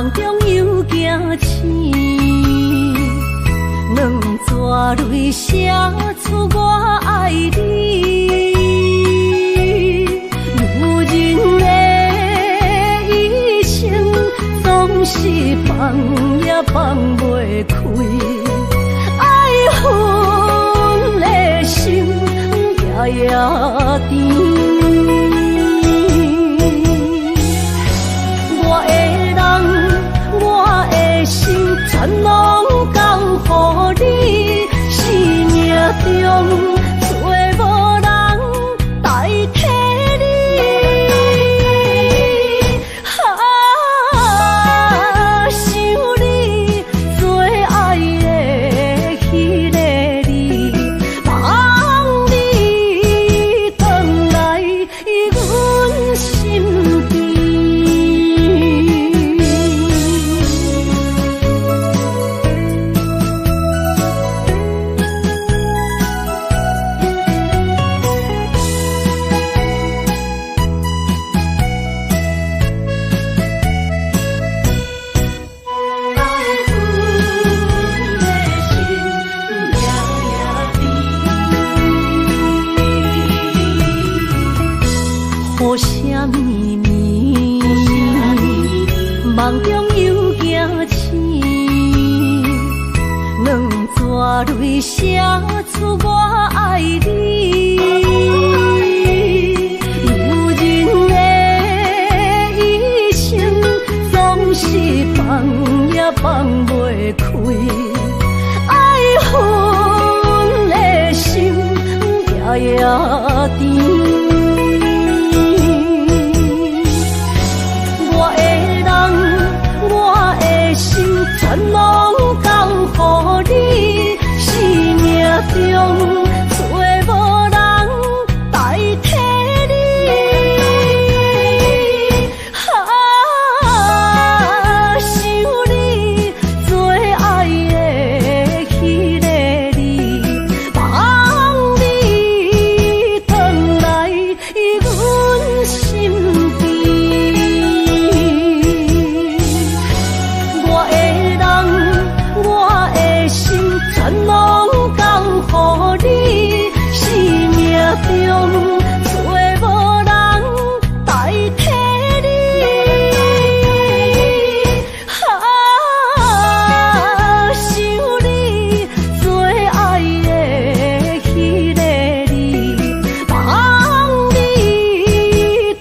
梦中又惊醒，两撮泪写出我爱你。女人的一生总是放也放袂开，爱恨的心夜夜甜。全拢交予你，生命中找无人代替你。想你最爱的迄个你，望你回来阮心边。为什么呢？梦中又惊醒，两撮泪写出我爱你。女人的一生总是放也放袂开，爱恨的心夜夜甜。全拢交予你，生命中找无人代替你。想你最爱的迄个你，望你回来阮心边。全拢交予你，生命中找无人代替你。想你最爱的迄个你，望你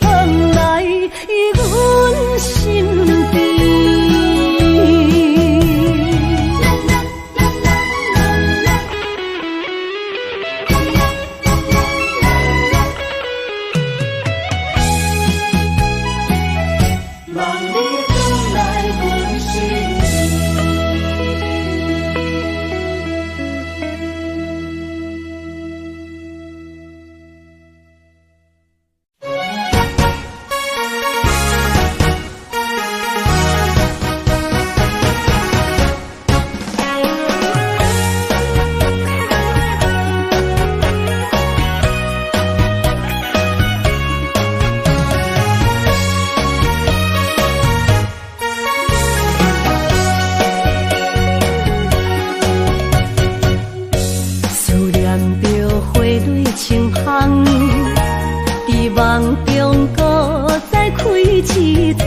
回来阮心边。梦中搁再开一丛，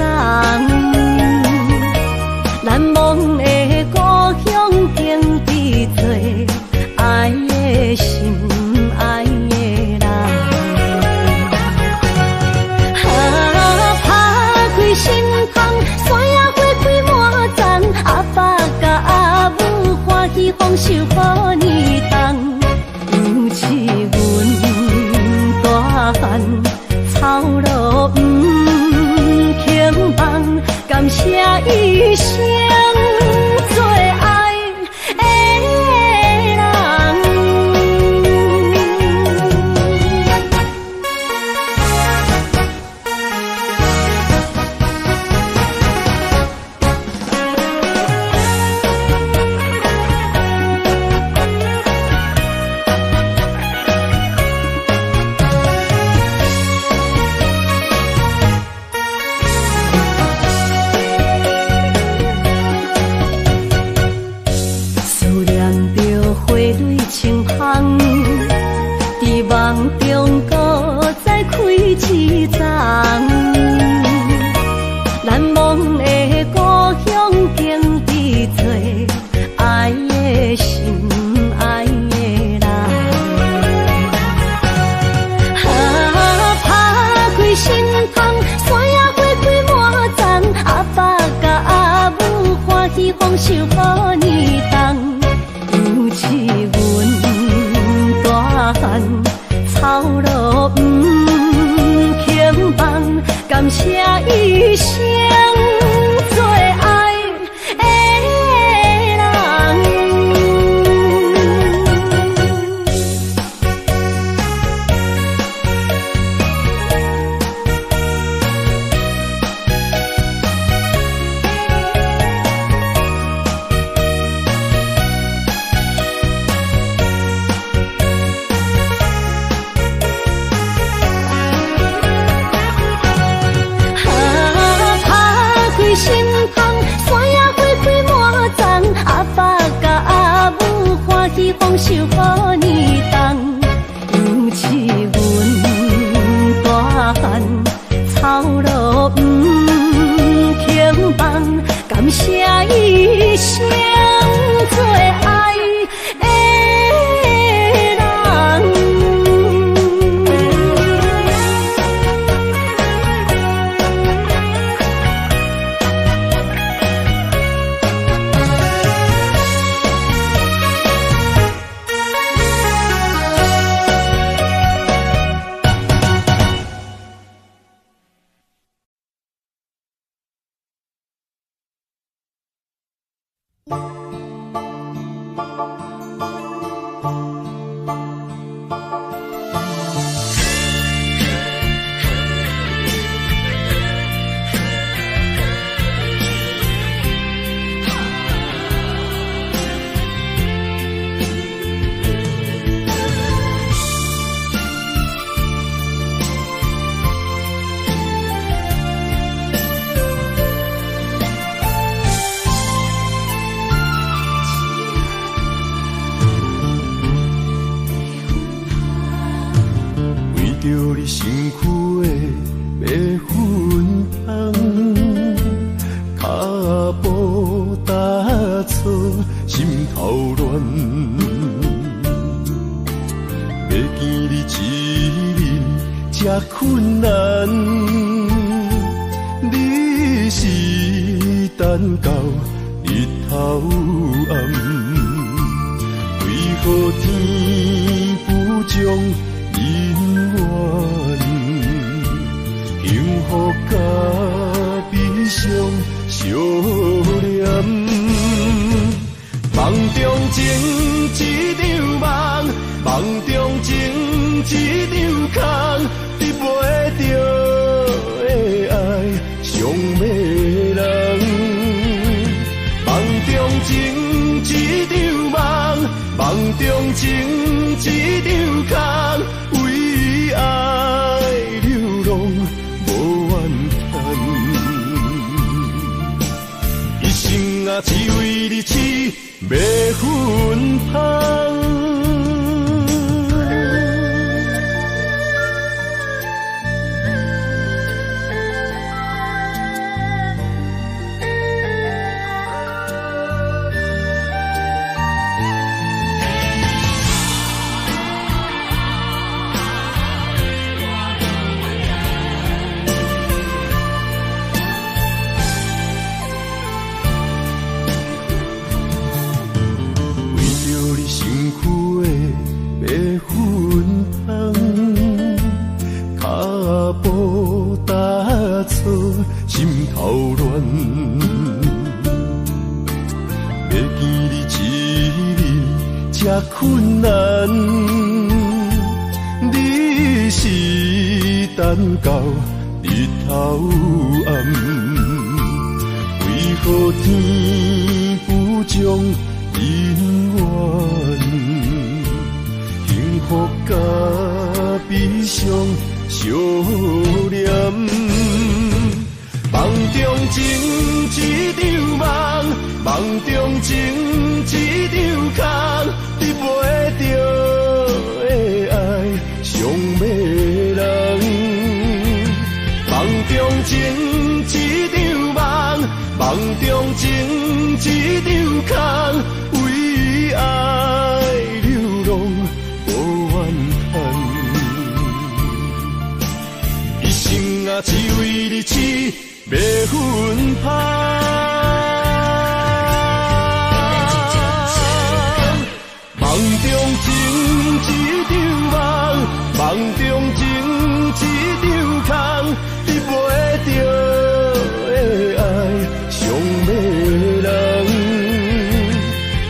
难忘的故乡经历做爱的心爱的人。打开心窗，山野花开满丛，阿爸甲阿母欢喜丰收好年冬，尤其阮大汉。草路不轻放，感谢一生最爱的人。梦中搁再开一丛，难忘的故乡经历做爱的心，爱的人。打开心窗，山野花开满丛，阿爸甲阿母欢喜丰收好年冬。有一阮大汉，草路不轻放，感谢一生做爱的人。心窗，山野花开满丛，阿爸甲阿母欢喜丰收好年冬。有一阮大汉，草路不轻放，感谢一生做爱的人。着你身躯的白粉香，脚步踏错，心头乱。要见你一面这困难，你是等到日头暗，为何天不将因缘，幸福甲悲伤相连。梦中情一场梦，梦中情一场空，得袂着的爱上迷人。梦中情一场梦，梦中情一场空。为爱流浪无怨叹，一生啊只为你痴白粉香。心头乱，要见你一面这困难，你是等到日头暗，为何天不将因缘，幸福甲悲伤相连。梦中情一场梦，梦中情一场空，得袂着的爱空，为爱流浪无怨叹。一生啊，只为你痴袂分芳。梦中情一场梦，梦中情一场空，得袂着的爱上迷人。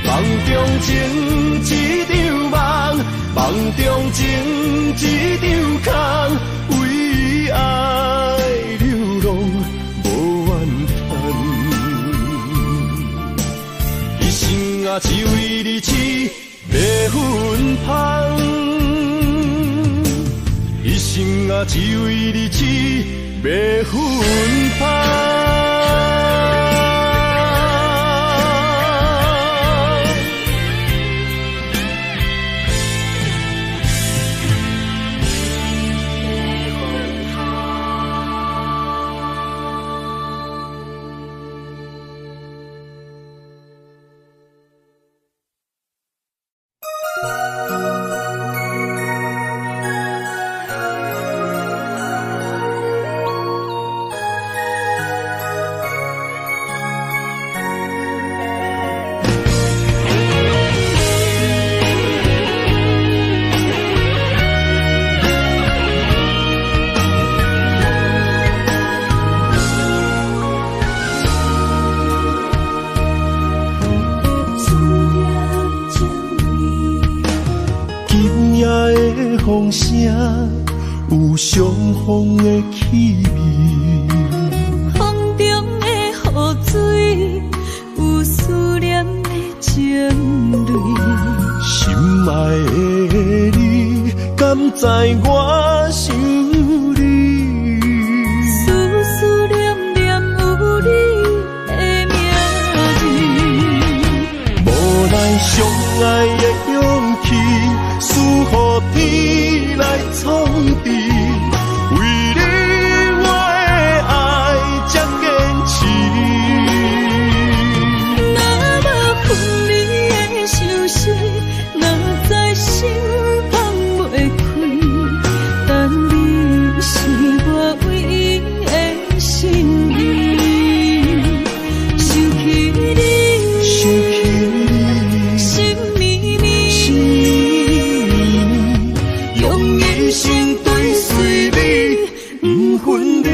梦中情一场梦，梦中情一场空，为爱流浪无怨叹。一生啊，只为你痴袂分芳，一生啊，只为你痴袂分芳。风声有相逢的气味，风中的雨水有思念的情泪。心爱的你，敢知我想你？思思念念有你的名字，无奈相爱的勇气，输予天来创治。为你我的爱才坚持。若无分离的相思，若在心放袂开，但你是我唯一的心意。想起你，想起你，心绵绵，心绵绵，用一生追随你，不分离。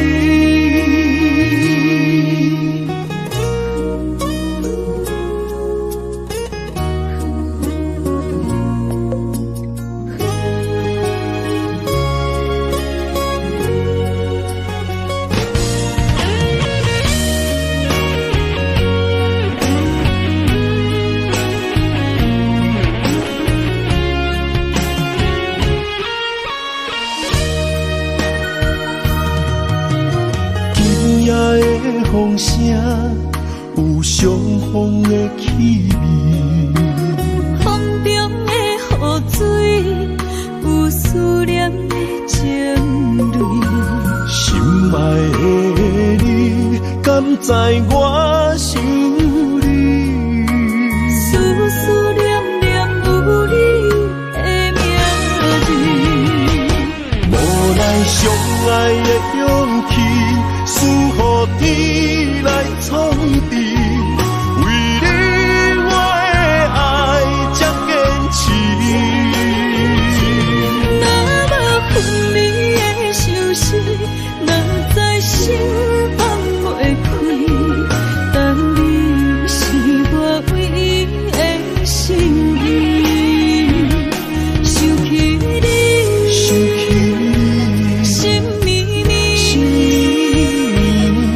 风声有相逢的气味，风中的雨水有思念的情泪。心爱的你，敢知我想你？思思念念有你的名字，无奈相爱的勇气，输予天来创治。为你我的爱才坚持。若无分离的相思，若在心放袂开，但你是我唯一的心意。想起你，想起你，心绵绵，心绵绵，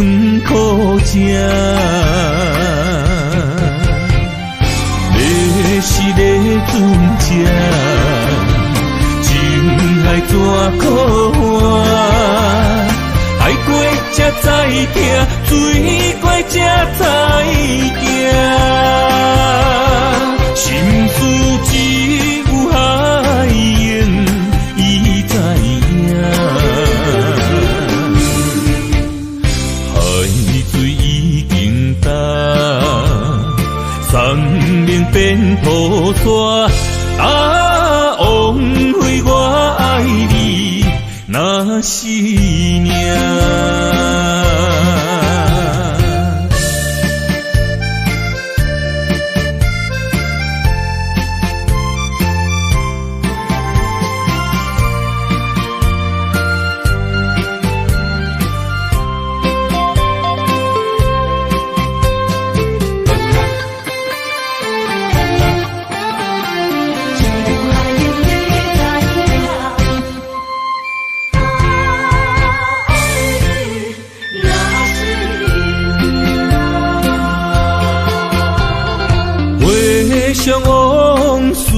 酸苦吃。要是咧船只，情海怎可换？爱过才知疼，水过才知行。心事只有海燕伊知影，海水已经干，山面变土沙。枉费我爱你那是命。想往事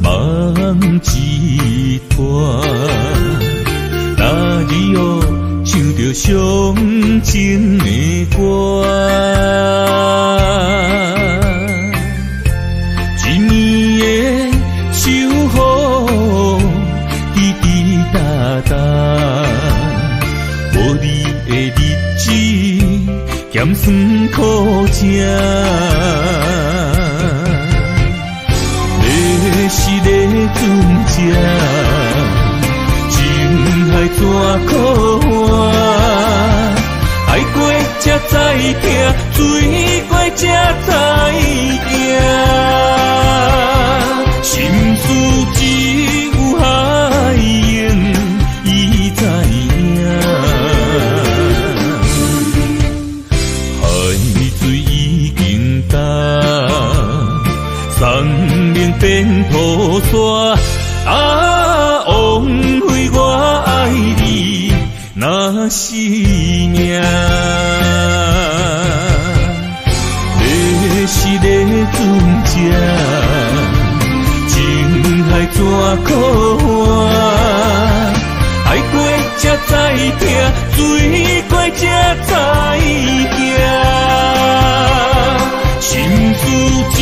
梦一段，哪里哦唱着伤情的歌？一年的秋雨滴滴答答，无你的日子咸酸苦吃。是咧船只，情海怎可换？爱过才知疼，水过才知行。心事只有海燕伊知影，海水已经干。山面变土沙，枉费我爱你那是命。要是咧船只，情海怎可换？爱过才知疼，水过才知行。心事只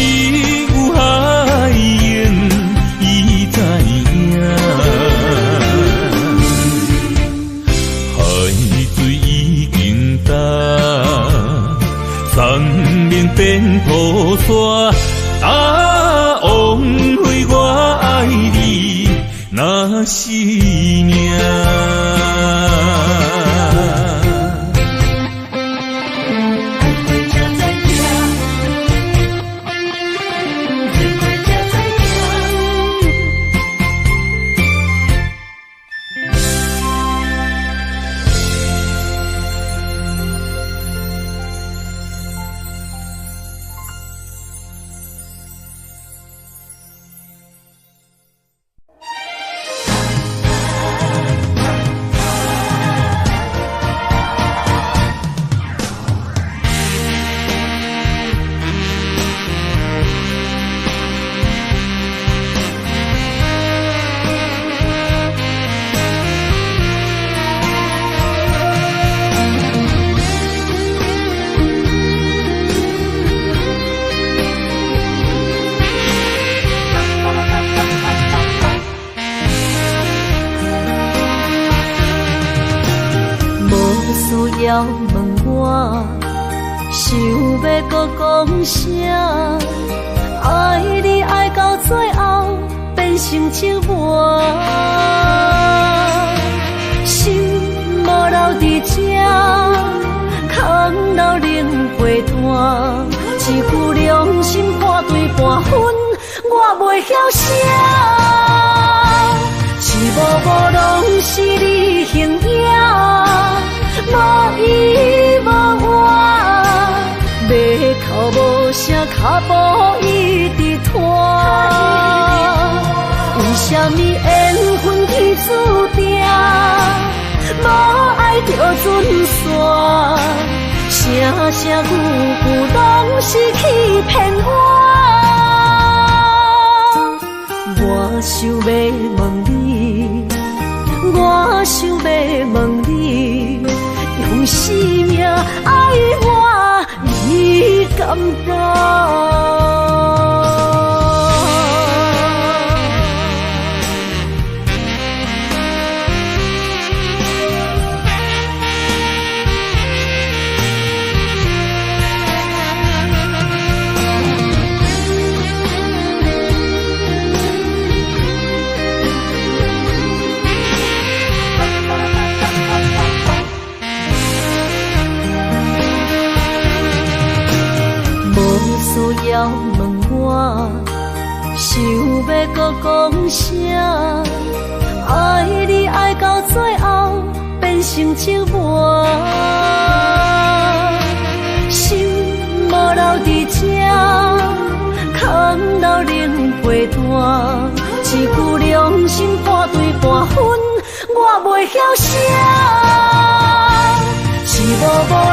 有海燕伊知影，海水已经干，山面变土沙。枉费我爱你那是命。要问我，想要搁讲啥？爱你爱到最后变成寂寞，心无留伫这，空留冷陪伴，一副良心半对半分，我袂晓写。一幕幕拢是你形影，无依无我，马头无声，脚步一直拖。为什么缘分天注定，无爱就准线，声声句句拢是欺骗我。我想要问你，我想要问你，用生命爱我，你敢敢？要问我，想要搁讲啥？爱你爱到最后变成寂寞，心无留伫这，空留冷陪伴。一句良心半对半分，我袂晓写。是无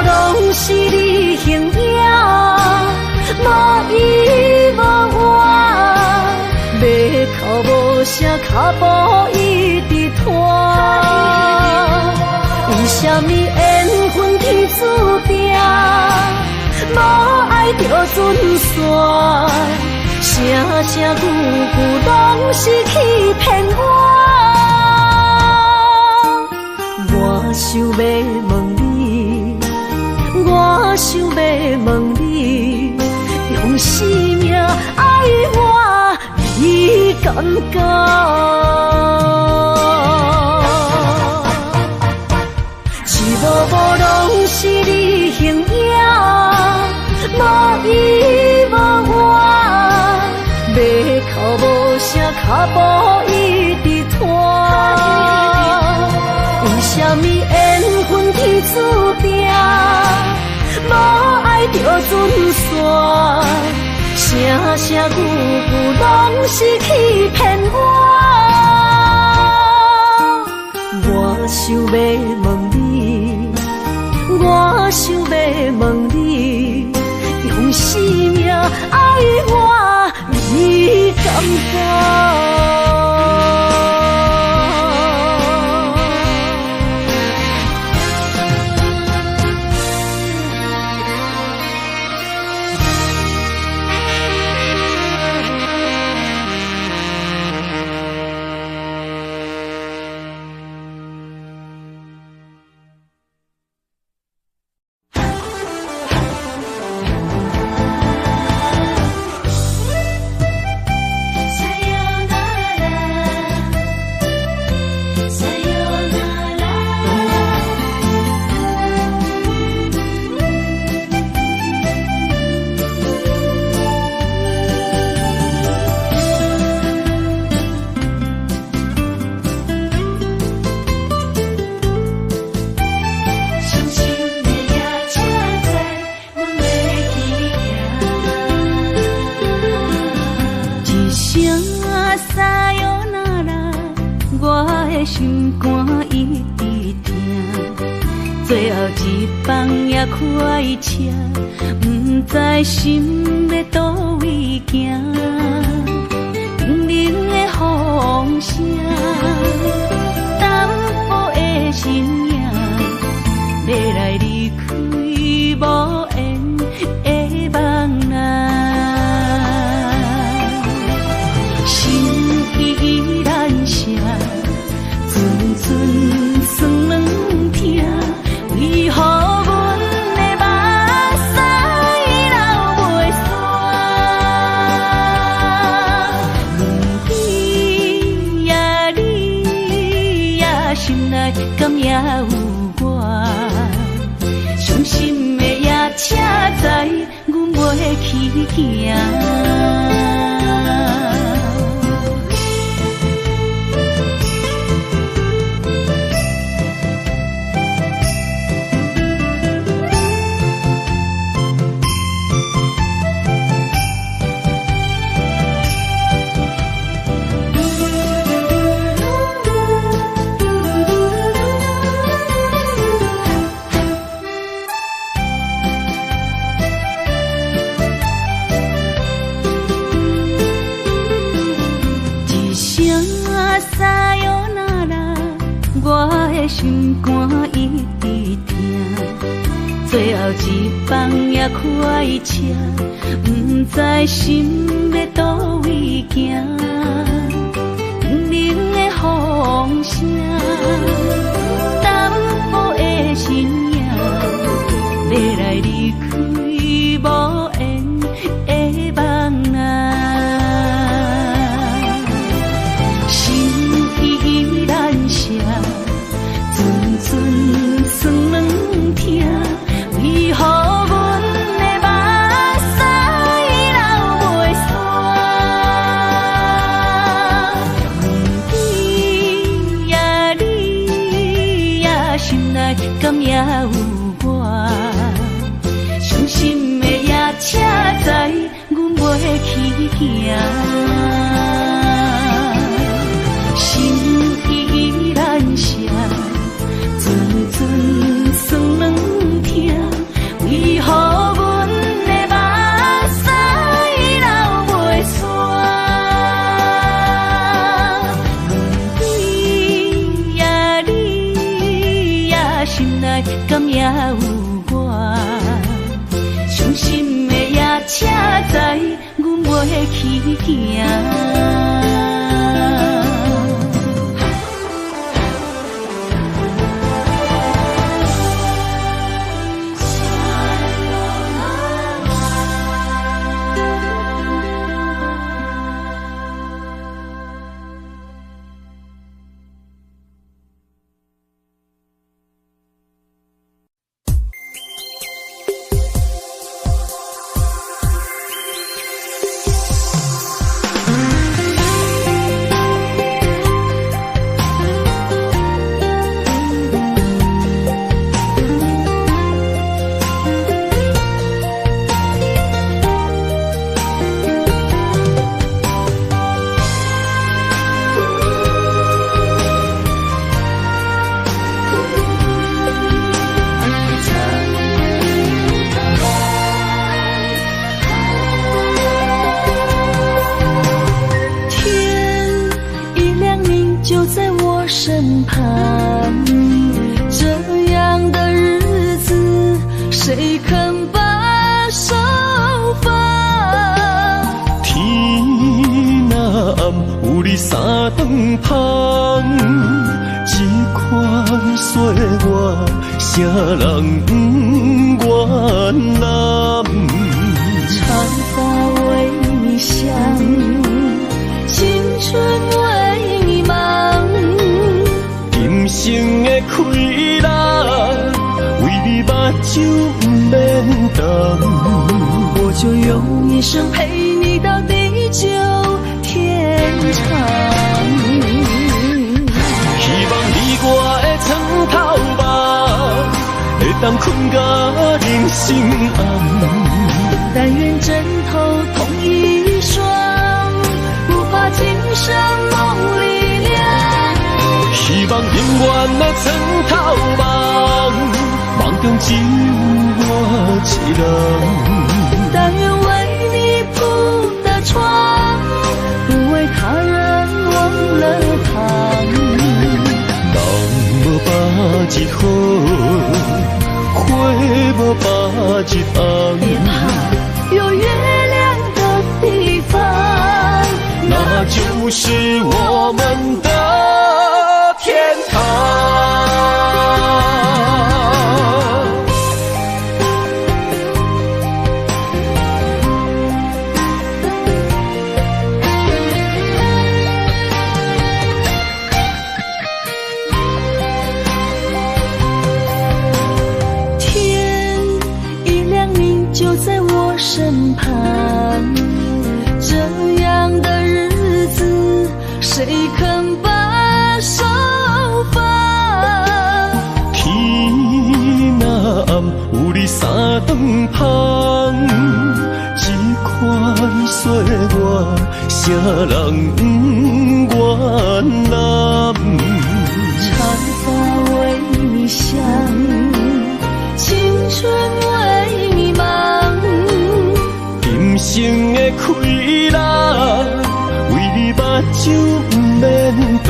拢是你形影。无依无我，要哭无声，脚步一直拖。为什么缘分天注定，无爱就准线？声声句句拢是欺骗我。我想要问你，我想要问你。用生命爱我，你敢敢？是无拢是你形影，无依无我，要哭无声，脚步一直拖。为什么缘分天注定？无爱就准线，声声句句拢是欺骗我。我想要问你，我想要问你，用生命爱我，你敢敢？心肝一直痛，最后一放也开车，不知心要倒位行，冷冷的风声，淡薄的身影，要来离开无缘的梦啊，心依然舍。寸酸软痛，为何阮的目屎流袂煞？问你呀，你呀，心内敢也有我？伤心的夜车载，阮袂去行。心肝一直疼，最后一棒也开车，不知心要倒位行。不明的风声，淡薄的身影，要来离开无缘的梦啊，心依然舍。阵阵酸软疼，为何阮的目屎流袂煞？问你呀，你呀，心内敢也有我？伤心的夜车载，阮袂去行。心依然舍。阵阵酸软疼，为何阮的目屎流袂煞？问你呀，你呀，心内敢也有我？伤心的夜车载，阮袂去行。身旁，这样的日子，谁肯把手放？天若暗，有你三顿香，这款岁月，谁人不愿揽？长发为你香，青春为你忙。人生的快乐，为你目睭不免干。我就用一生陪你到地久天长。希望你我的床头梦，会当困到人心暗。但愿枕头同一双，不怕今生梦里凉。希望永远的床头梦，梦中只有我一人。但愿为你铺的床，不为他人忘了躺。人无把日好，花无把日红。别怕有月亮的地方，那就是我们的天堂。天一亮你就在我身旁，这样的日子谁肯把手放？天若暗，有你三顿香，这款岁月，谁人不愿揽？长发为你香，青春为你忙。人生的快乐，为你目睭不免干。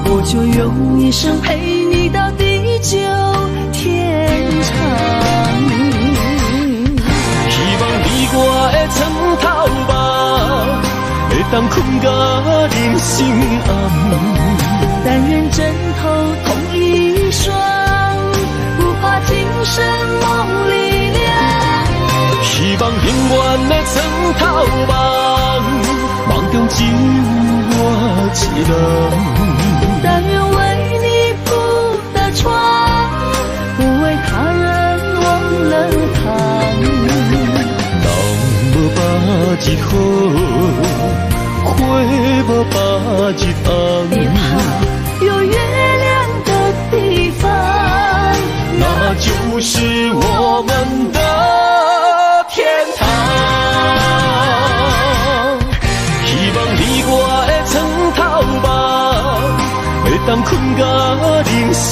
我就用一生陪你到地久天长。希望你我的床头梦，会当困到人生暗。但愿枕头同一双，不怕今生梦里凉。希望永远的床头梦，梦中只有我一人。但愿为你铺的床，不为他人忘了躺。人无百日好，花无百日红。别怕有月亮的地方，那就是我们的天堂。希望你我的床头梦，会当困到人生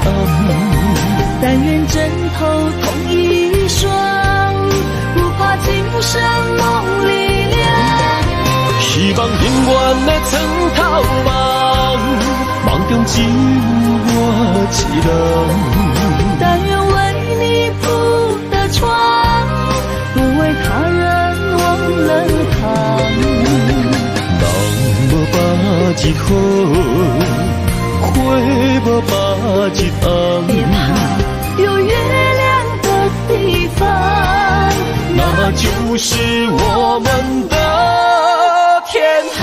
暗。但愿枕头同一双，不怕今生梦里凉。希望永远的床头梦，梦中只有我一人。但愿为你铺的床，不为他人忘了躺。人无百日好，花无百日红。别怕有月亮的地方，那就是我们的天堂。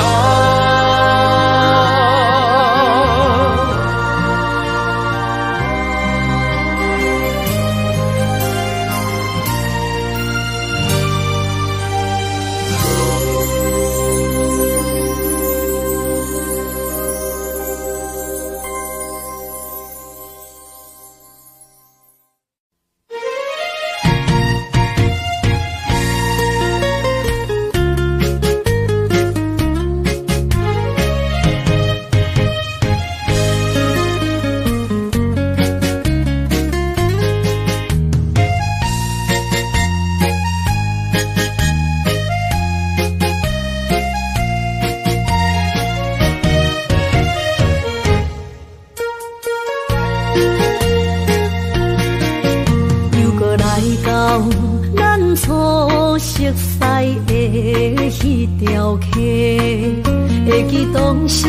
会记当时，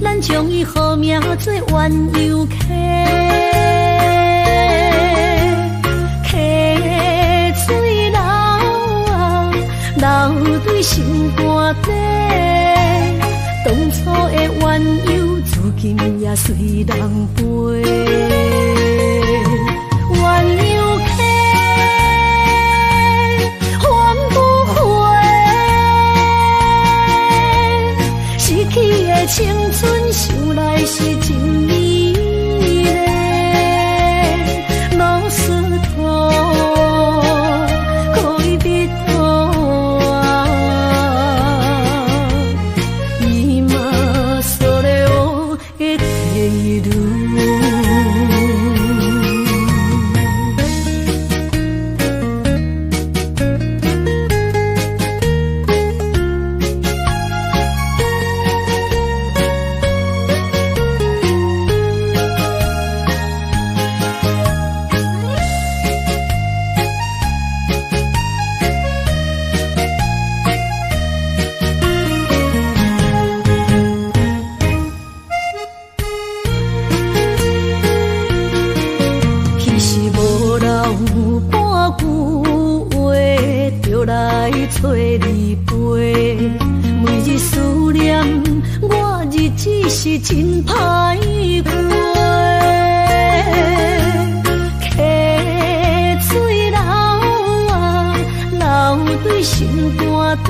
咱将伊好名做鸳鸯溪，溪水流啊，流对心肝底。当初的鸳鸯，如今也随人飞。鸳鸯溪，换不回。逝去的青春，想来是真美丽。老师徒，可以别途啊，伊嘛所了的地路。找你陪，每日思念，我日子是真歹过。溪水流啊，流对心肝底。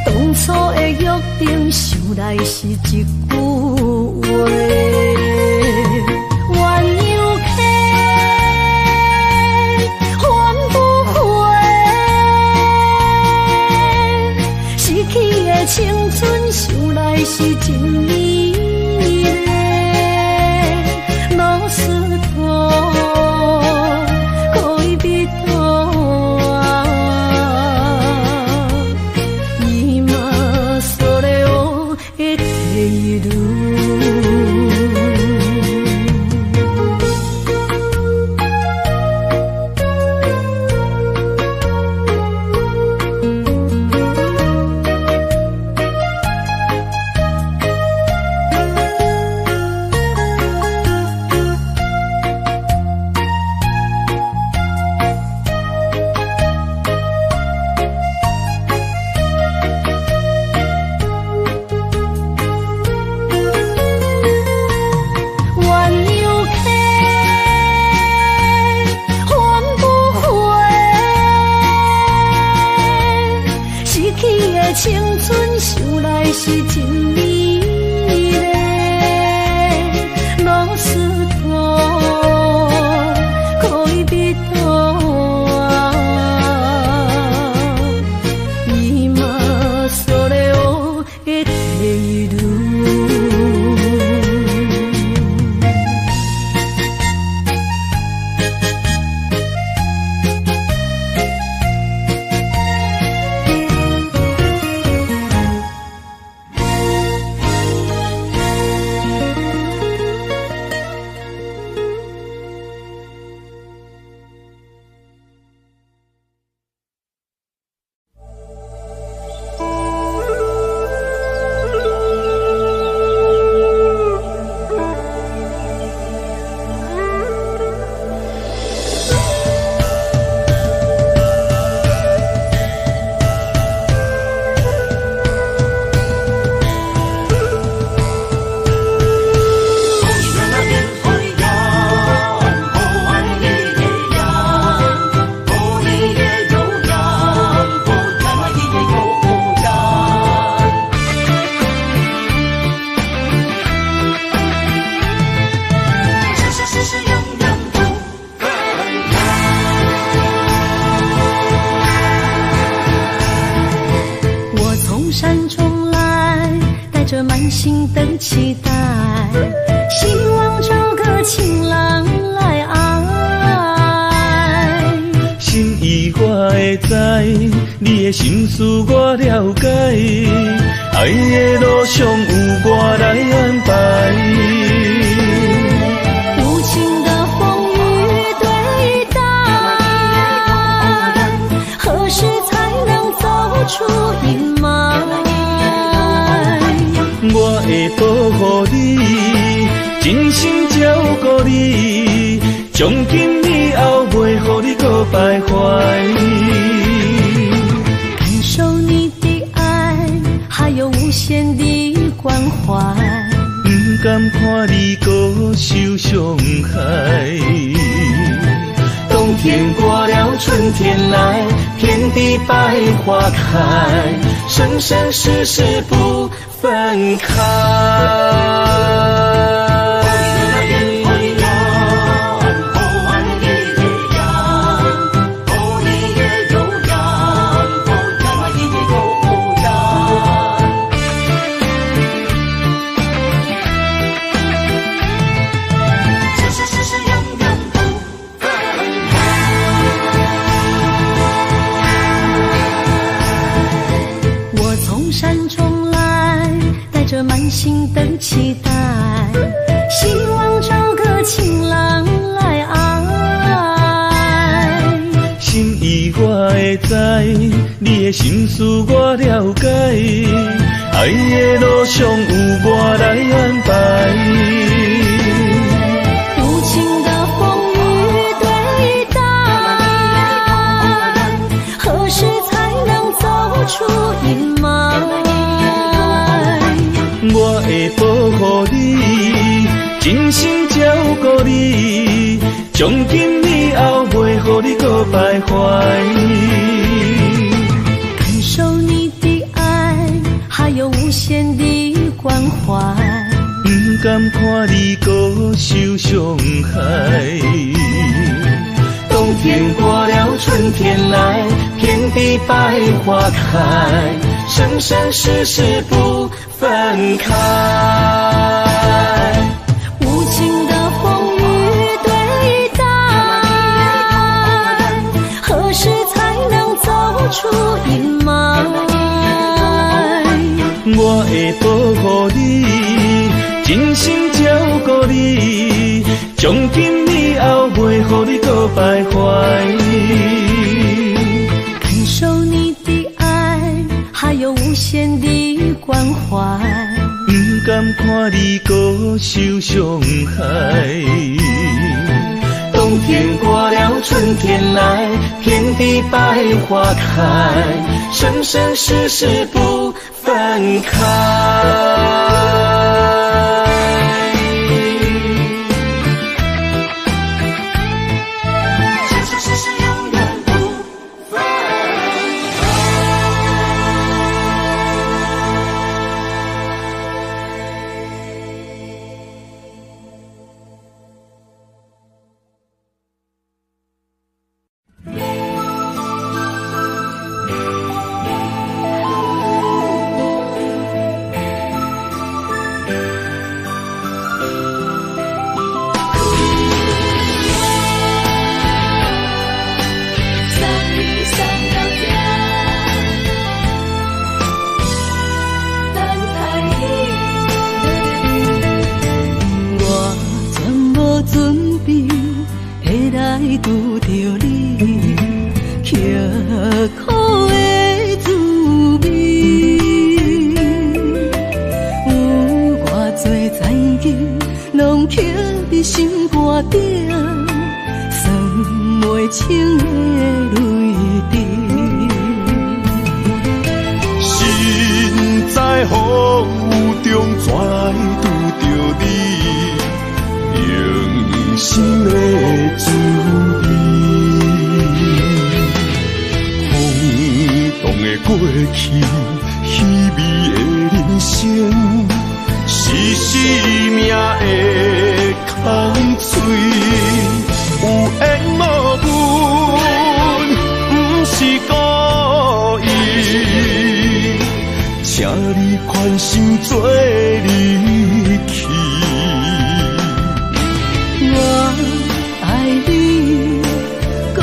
当初的约定，想来是一句话。青春想来是真美丽，老师徒可以别途啊，伊嘛所了的地路。的青春想来是真美丽，老师徒可以比多啊，伊嘛所咧学的体路。生生世世不分开。满心的期待，希望找个情郎来爱。心意我会知，你的心思我了解，爱的路上有我来安排。无情的风雨对待，何时才能走出阴霾？我会保护你，真心照顾你，从今以后袂予你搁徘徊。感受你的爱，还有无限的关怀，不敢看你搁受伤害。冬天过了，春天来，遍地百花开，生生世世不分开。无情的风雨对待，何时才能走出阴霾？我会保护你，真心照顾你，从今以后袂予你搁徘徊。感受你的爱，还有无限的关怀，不敢看你搁受伤害。冬天过了，春天来，遍地百花开，生生世世不分开。生生世世永远不分开。拄着你，刻苦的滋味。有偌多知己，拢刻伫心肝顶，算袂清的泪滴。心在风雨中怎来拄着你？用心的滋味，轰动的过去，稀微的人生，是生命的空嘴，有缘无分，不是故意，请你宽心做离去。我爱你，讲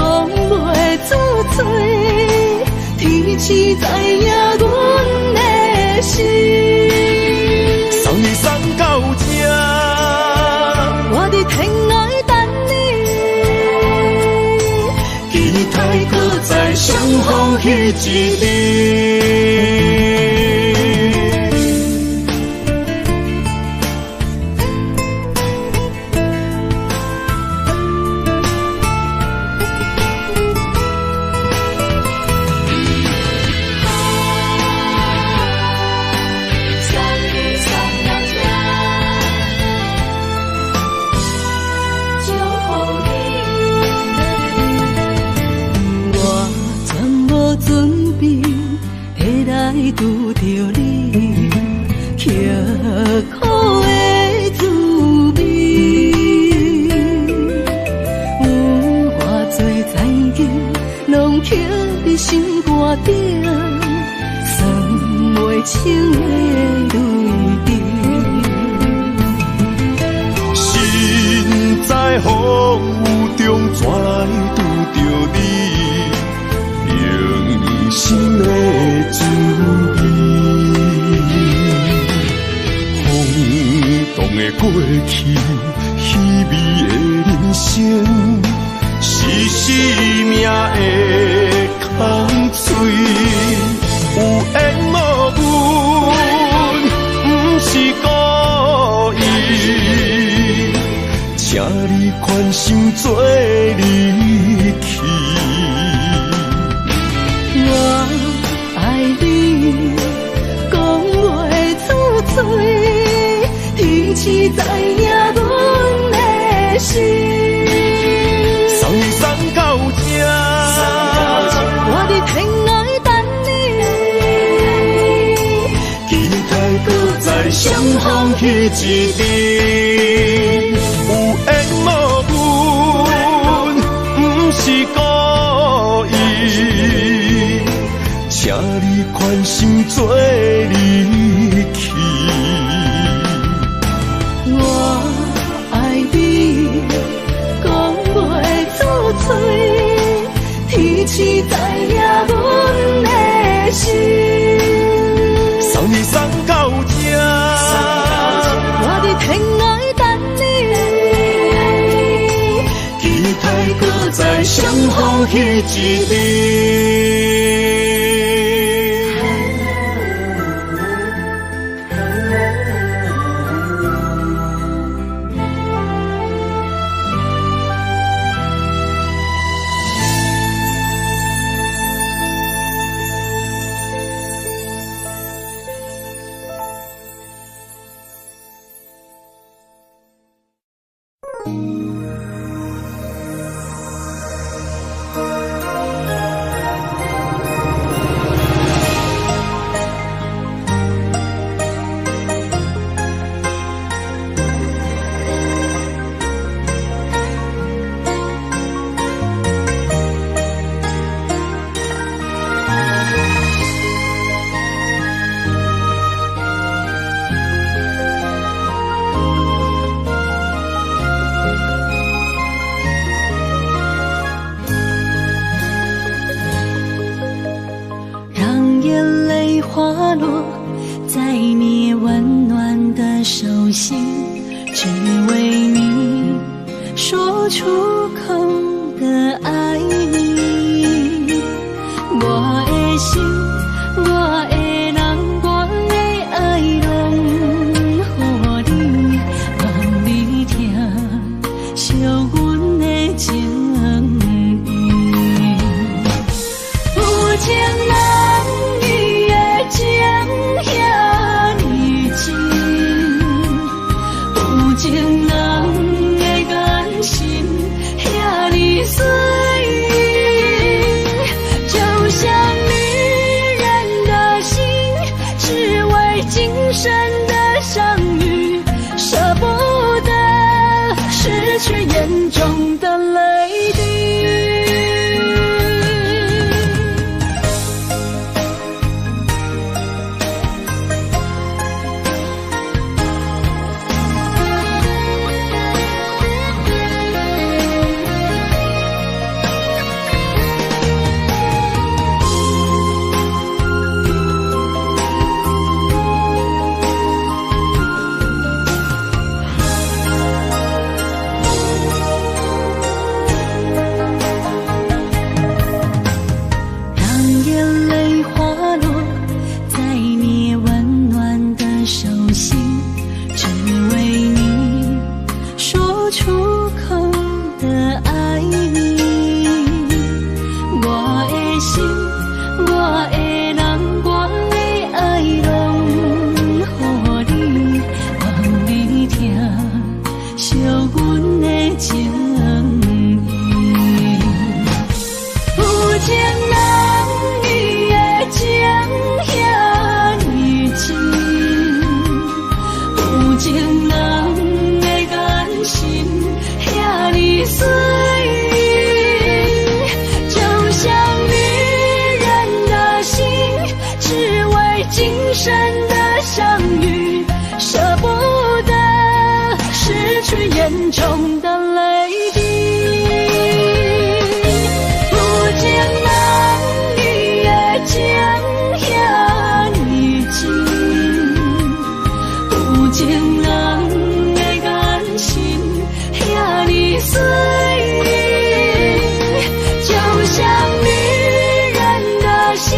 袂出嘴，天赐知影阮的心。送你送到这，我伫天涯等你，期待搁再相逢彼一日。拄着你，刻苦的滋味。有偌多知己，拢刻伫心肝顶，算袂清的泪滴。心在风雨中怎来拄着你？用心的滋味，轰动的过去，稀微的人生，是生命的空嘴，有缘无分，不是故意，请你宽心做离去。我爱你，讲袂出嘴，天赐知影阮的心。送你送到这，我伫天涯等你，期待搁再相逢彼一日。有缘无分，不是故意，请你宽心做离去。我爱你，讲袂出嘴，天赐知影阮的心。送你送到这，我伫天涯等你，期待搁再相逢彼一日。花落在你温暖的手心，只为你说出口的今生的相遇，舍不得失去眼中的泪滴。不见男女的情遐尼近，不见人的眼神遐尼水，就像女人的心，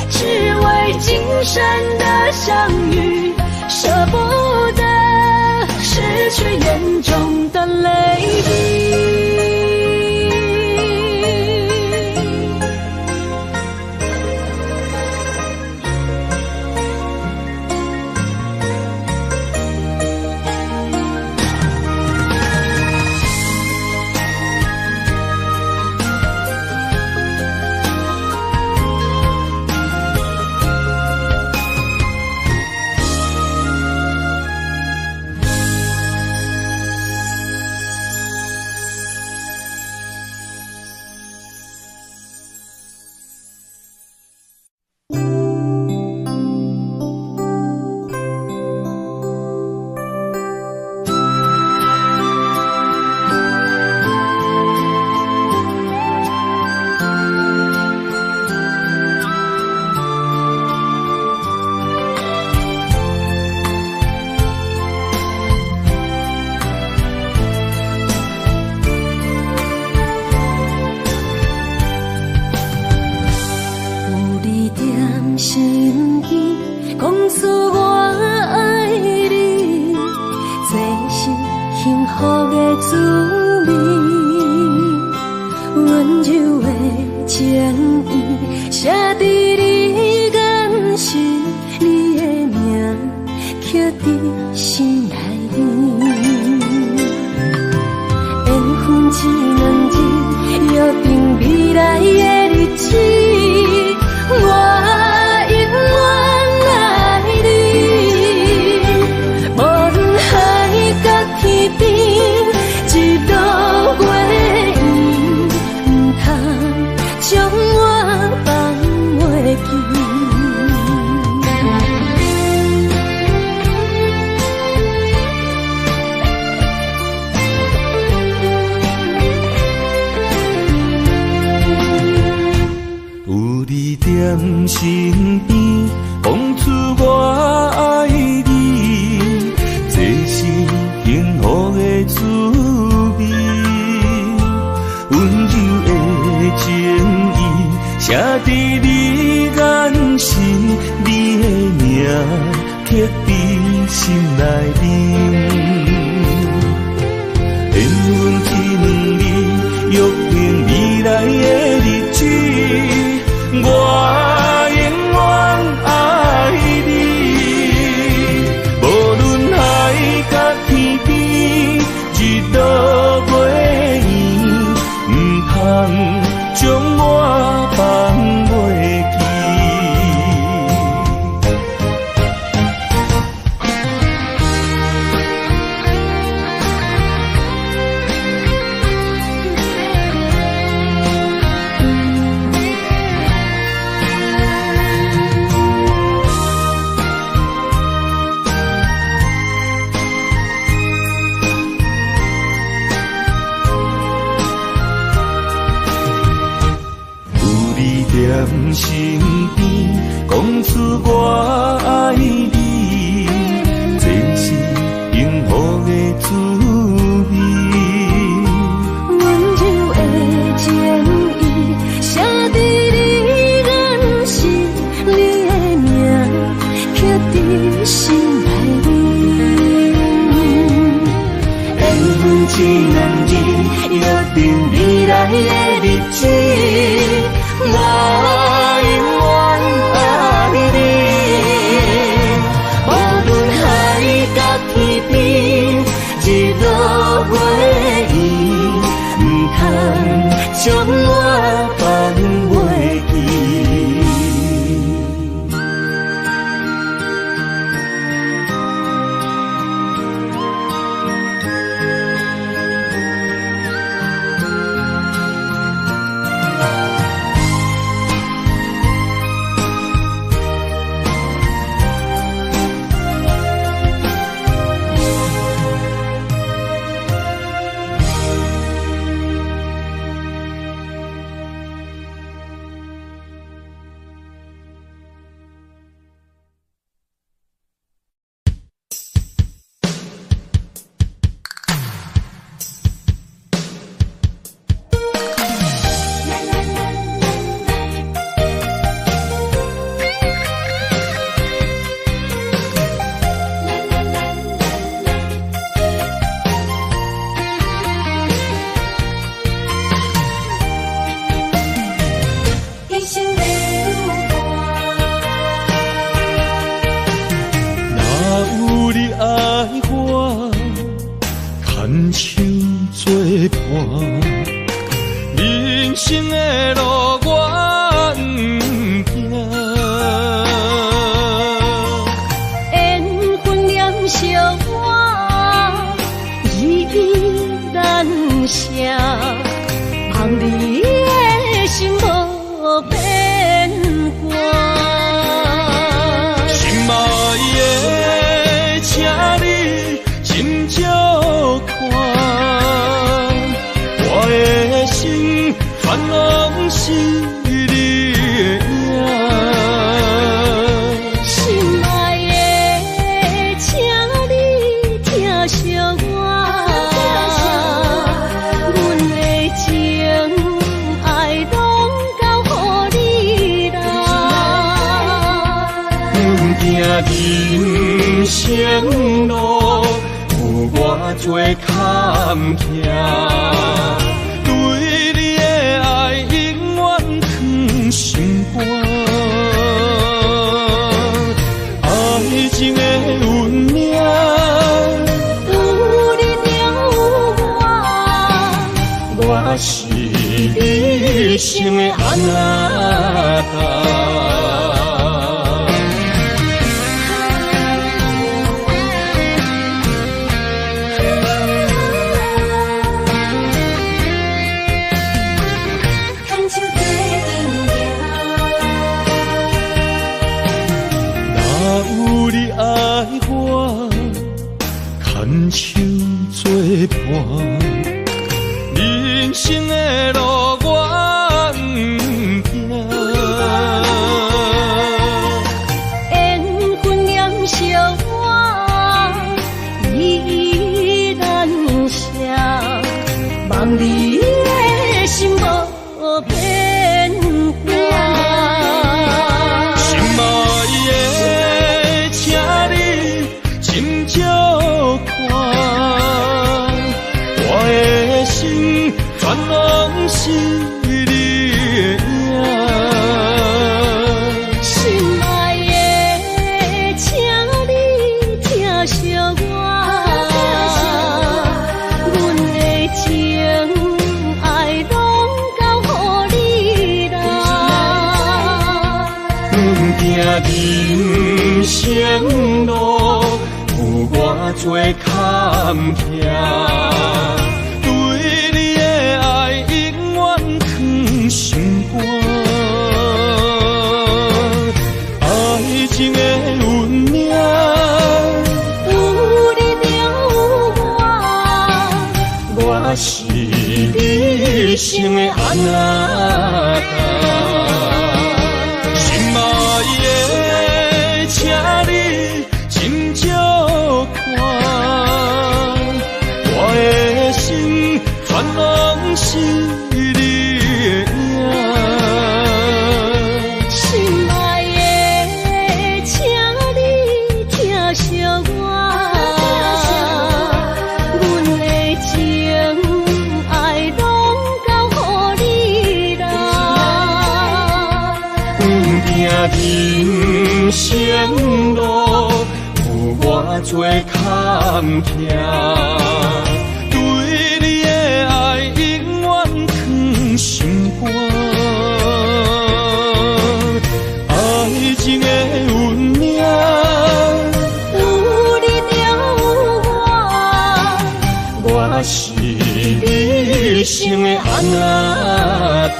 只为今生的相遇，舍不得失去眼中的泪滴。身边讲出我爱你，这是幸福的滋味。温柔的情意写在你眼神，你的名刻在心内面。缘分一两年，约定未来的日子，我将我放袂记。在身边，讲出我爱你，这是幸福的滋味。温柔的情意写在你眼神，你的名刻在心内面。缘分一两年，约定未来的日子。我永远爱你，无论海角天边，一路过伊，不通将我放袂记。牵手作伴，人生的路我不行。缘分念相我，依依难舍，望你的心无变卦。心爱的，请你斟酌看，我的心烦恼是你的影。心爱的，请你疼惜我，阮的情爱拢交予你啦。阮行人生路，有偌多坎坷，对你的爱永远藏心肝。爱情的运命，有你有我，我是你生的安那达。牵手作伴，人生的路我不行。缘分念相我，依依难舍，望你的心无变卦。心爱的，请你斟酌看，我的心烦恼是你的影。心爱的，请你疼惜我，阮的情爱拢交予你啦。阮行人生路，有偌多坎坷，对你的爱永远藏心肝。爱情的运命，有你有我，我是你生的安那达。心爱的，请你斟酌看，我的心烦恼是你的影。心爱的，请你疼惜我，阮的情爱拢交予你啦。阮行人生路，有偌多坎坷，对你的爱永远藏心肝。爱情的运命，有你有我，我是你生的安那达。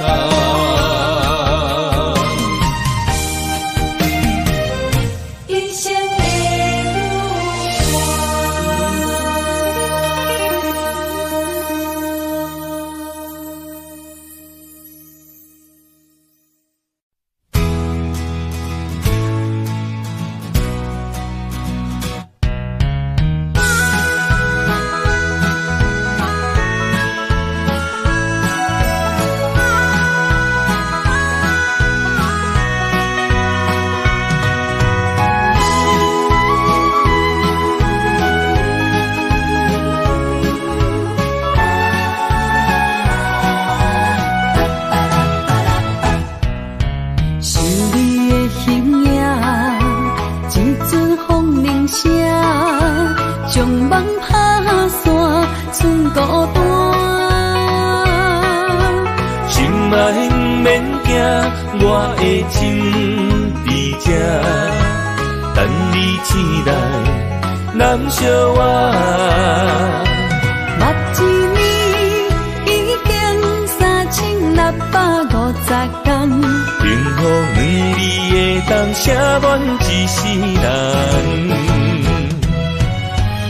剩孤单。心爱免惊，我的心伫这，等你醒来，难相偎。目一年已经3650天，幸福两字会当写满一世人。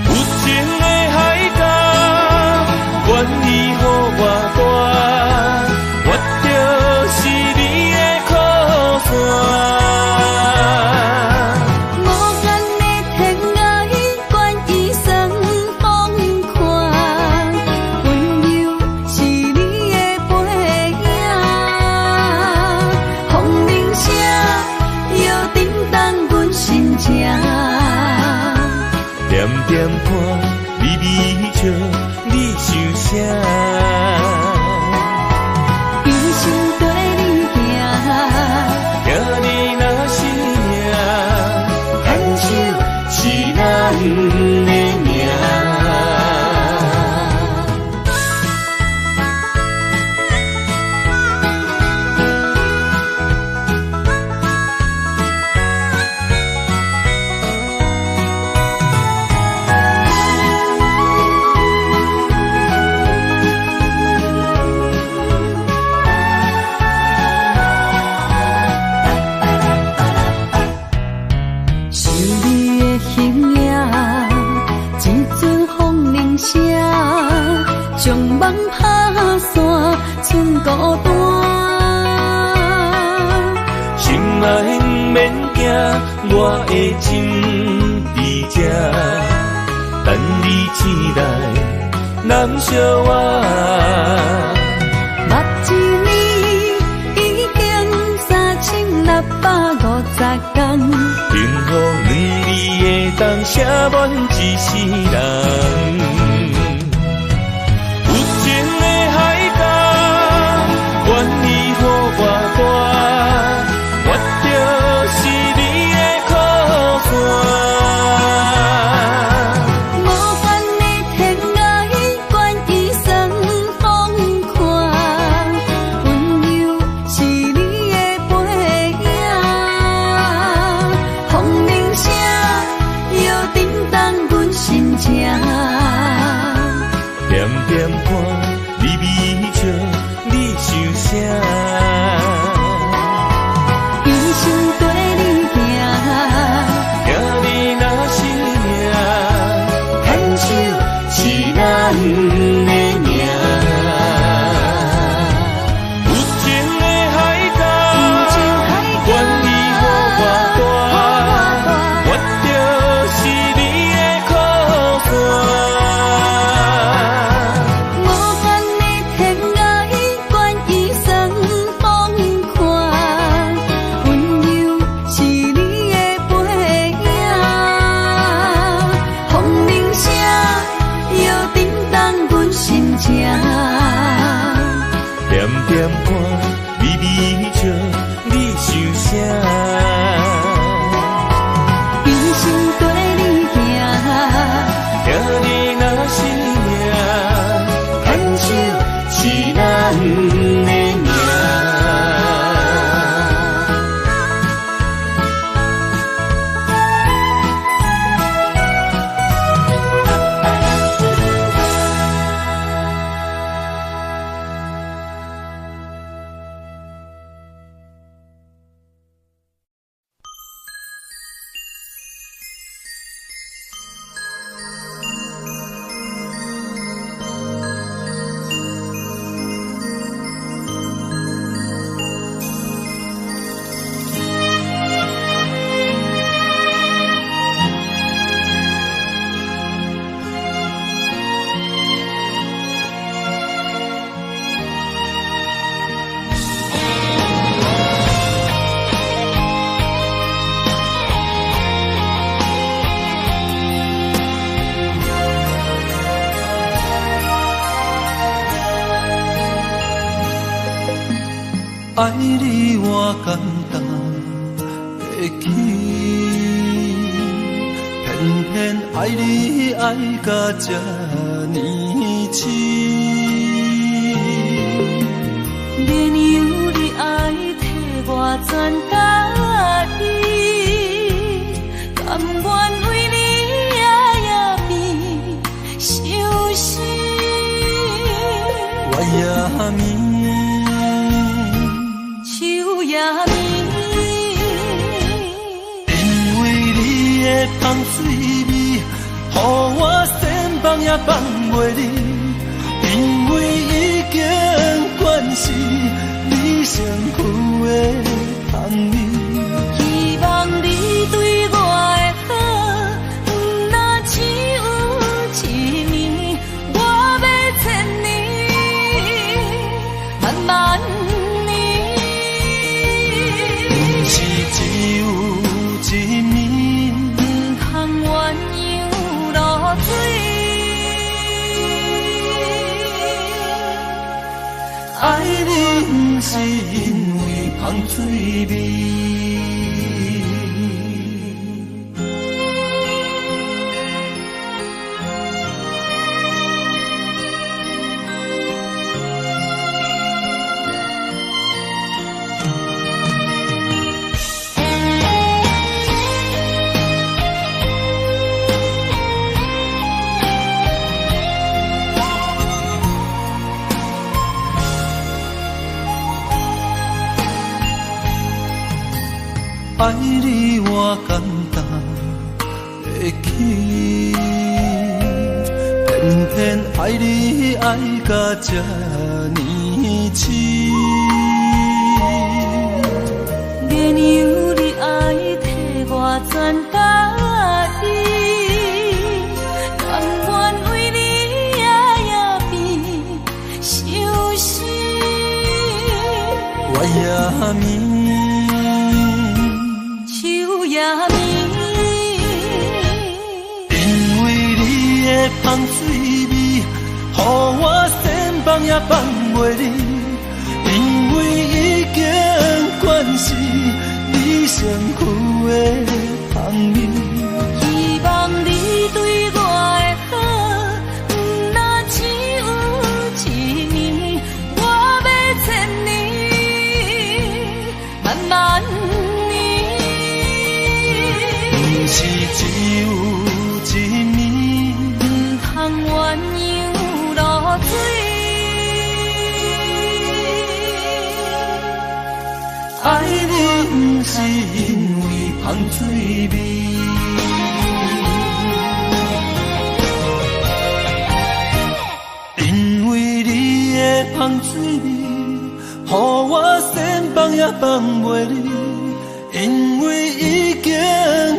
有情的海角，愿意予我大，我就是你的靠山。点点看，微微笑，你想啥？一生跟你行，行你若是命，牵手是咱的命。将梦拍散，剩孤单。心爱免惊，我的心伫这，等你醒来，难相偎。目一年已经3650天，幸福两字会当写满一世人。愿意予我大，我就是你的靠山。无限的天涯，愿意算风看，温柔是你的背影。风铃声摇震动阮心情，点点看，微微笑。想啥？一生跟你行，行你若是命，牵手是咱的命。有情的海角，愿意予我大，我就是你的靠山。点点看，微微笑，你想啥？一生跟你行，行你若是命，牵手是咱的命。爱你我简单会起，偏偏爱你爱到这呢痴。然有你爱替我全家己，甘愿为你夜变伤心。我也眠，手也眠，因为你的香水味，予我先放也放袂离。因为已经惯是你身躯的香味，希望你对我的好，不若只有一年，我要千年，万万年。不是只有一年，不通鸳鸯落水。爱你不是因为香水味。爱你我简单会起，偏偏爱你爱到这呢痴。然有你爱替我全家己，甘愿为你夜变伤心。我也眠。因为你的香水味，予我先放也放袂离。因为已经惯是你身躯的香味，希望你对我的好，不若只有一年，我要千年，万万年。不是只有一年，不通鸳鸯落水。爱你不是因为香水味，因为你的香水味，予我先放也放袂离。因为已经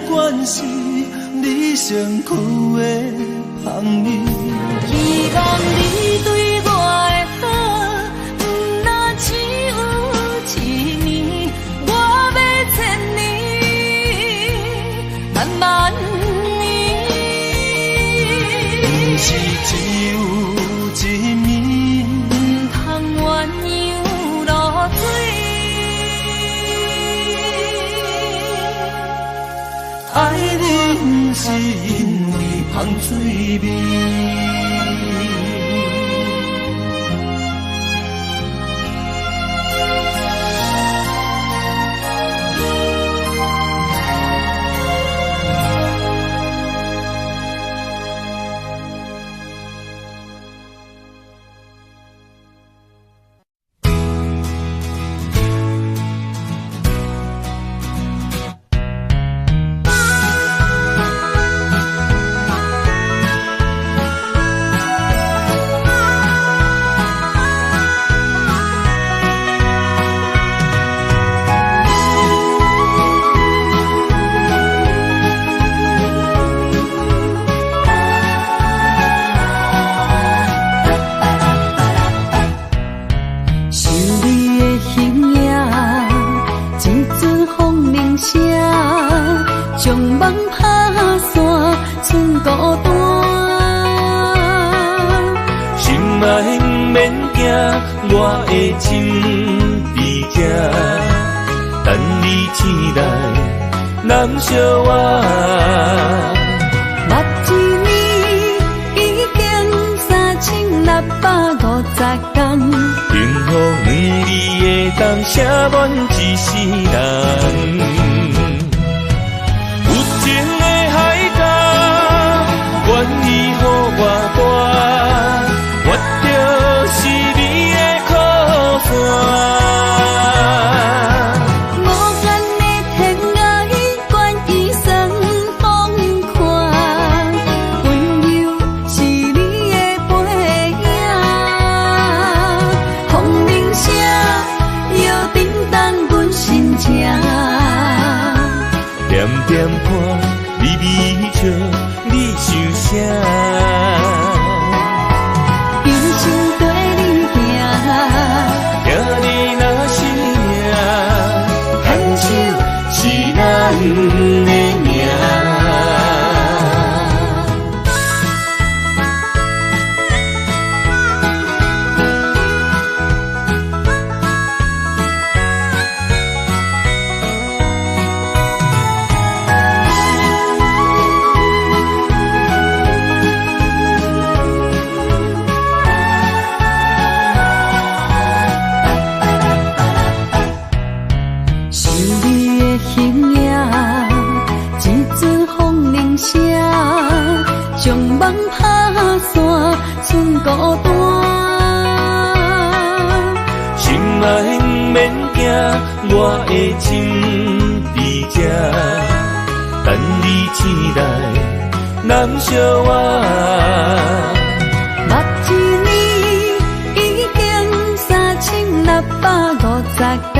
惯是你身躯的香味，希望你对我的好，不若只有一年，我要千年，万万年。不是只有一年，不通鸳鸯落水。爱你不是因为香水味。我的心悲痛，等你醒来，人相爱。目睭里已经3千人，当写满一世人。有情的海角，愿意予我跋，我就是你的靠山。点点看，微微笑，你想啥？用心跟你行，行你若是命，牵手是咱的命。将梦拍散，剩孤单。心爱不免惊，我的情伫这，等你醒来，难相偎。目一年已经3650天，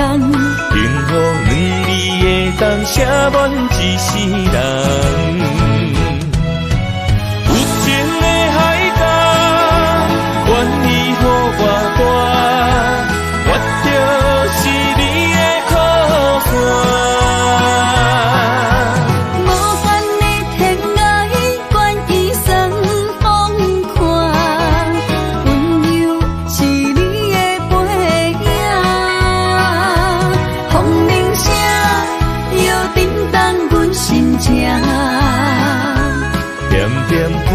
幸福两字会当写满一世人。点点看，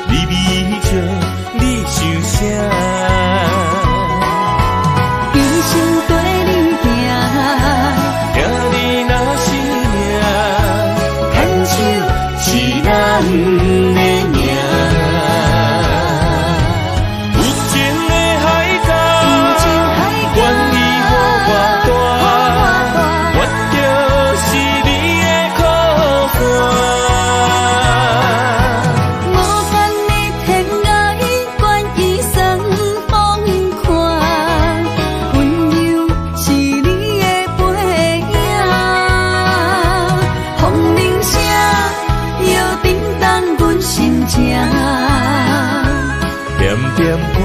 微微笑，你想啥？用心跟你行，行你若是命，牵手是咱的命。有情的海角，愿意予我跋，我就是你的靠山。点点看，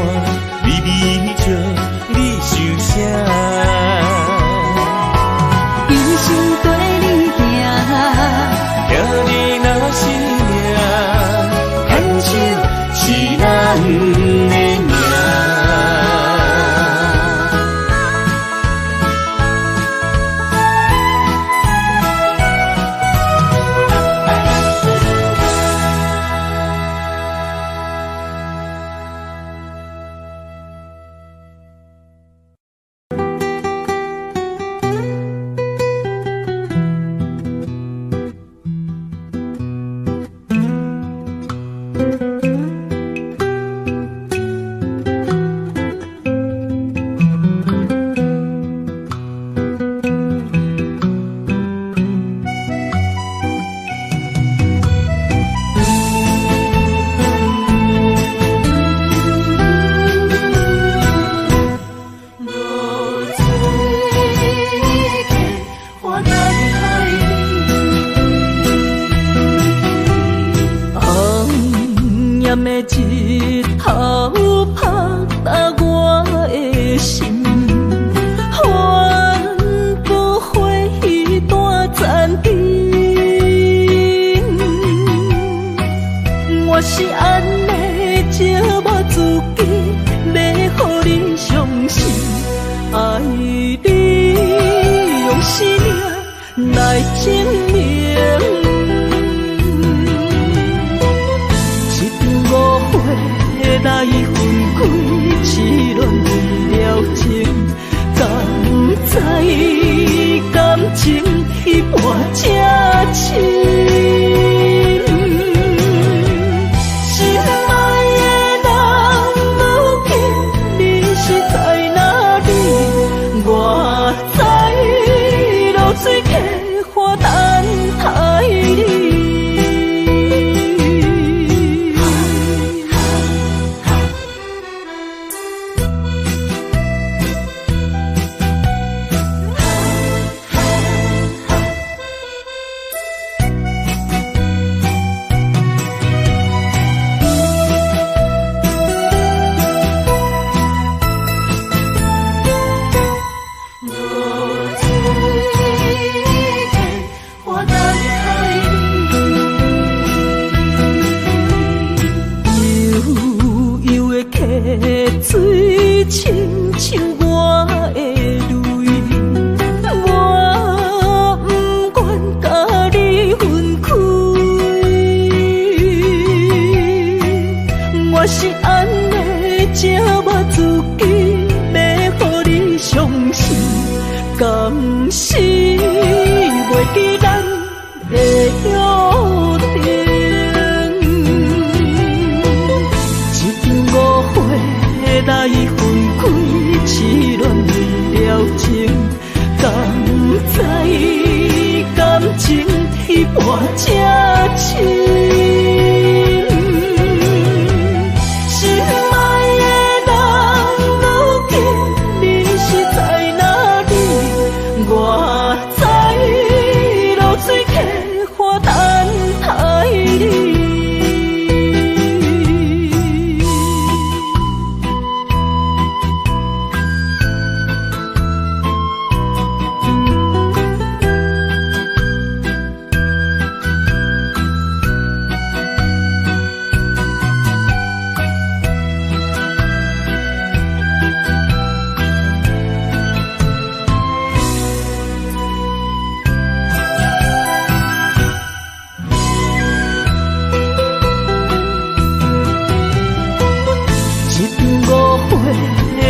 微微笑，你想啥？用心跟你行，行你若是命，牵手是咱的命。日头拍打我的心，换不回一段暂停。我是安尼寂寞自己，要予你相信，爱你用生命来证明。来分开，痴恋为了情，暂甘是袂记咱的约定。一场误会来分开，痴恋了情，甘知感情一半才深。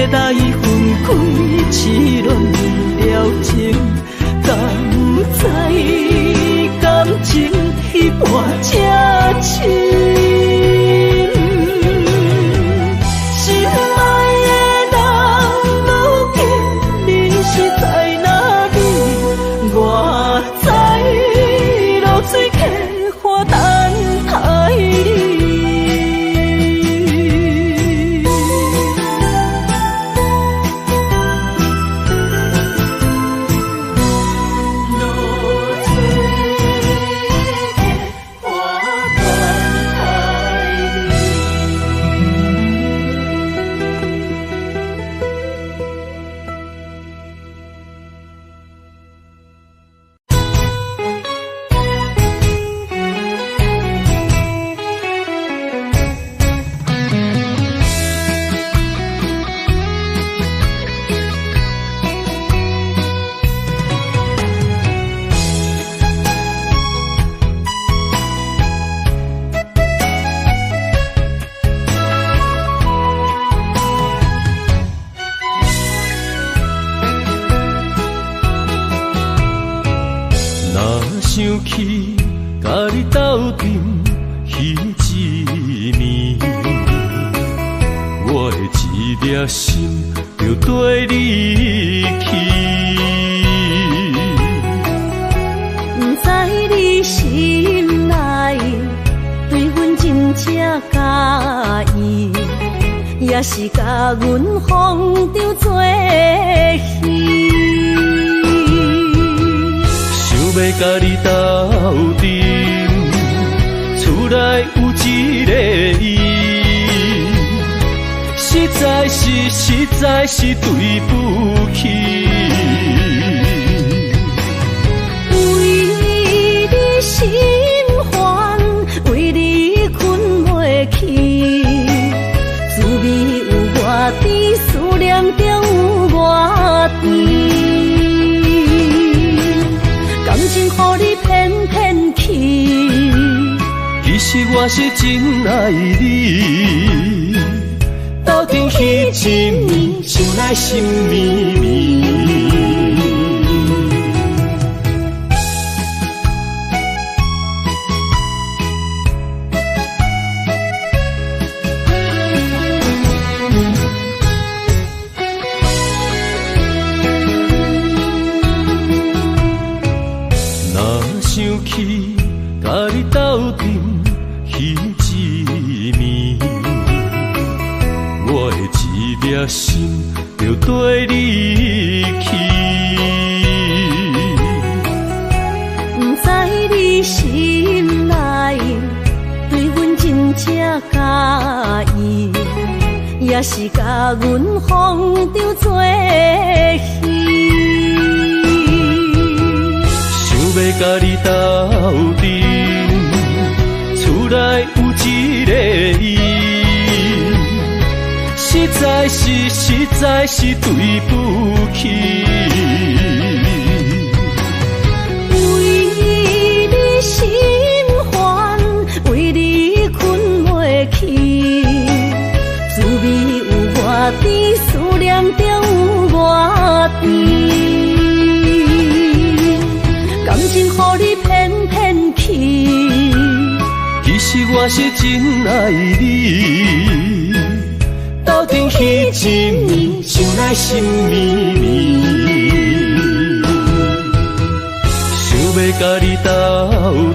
来分开，痴恋了情，甘知感情一半才深。心爱的人，如今你是在哪里？我在露水客花等待你。想起甲你斗阵彼一暝，我的一粒心就跟你去。不知你心内对阮真正介意，也是甲阮放着做戏。要甲你斗阵，厝内有一个伊，实在是对不起。为你心烦，为你困袂去，滋味有外甜，思念中有外甜。感情予你骗骗去，其实我是真爱你，斗阵彼一暝，想来心绵绵。想起甲你斗阵彼一暝，我的一粒心就跟你去。不知你心内对阮真正介意，也是甲阮放着做戏。要甲你斗阵，厝内有一个伊，实在是对不起。为你心烦，为你困袂去，滋味有外甜，思念中有外甜。我是真爱你，斗阵彼一暝，想来心绵绵，想要甲你斗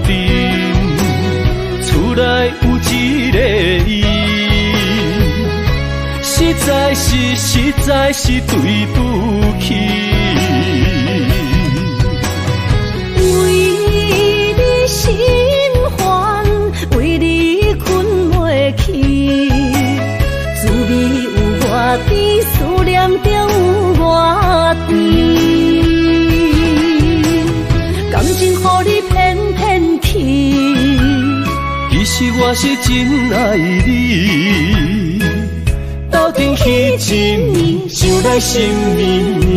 阵，厝内有一个伊，实在是对不起。为你心烦，为你困袂去，滋味有外甜，思念就有外甜。感情予你骗骗去，其实我是真爱你，斗阵彼一暝，想来心绵绵。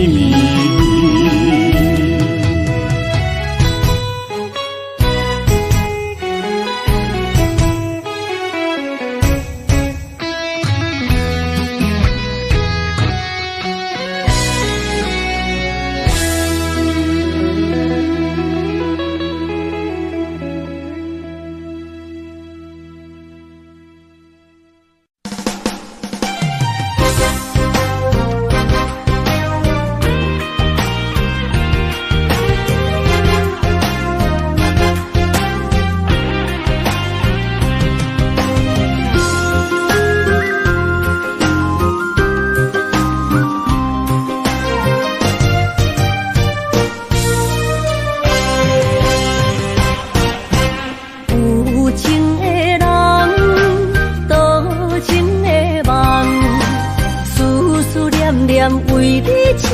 为你痴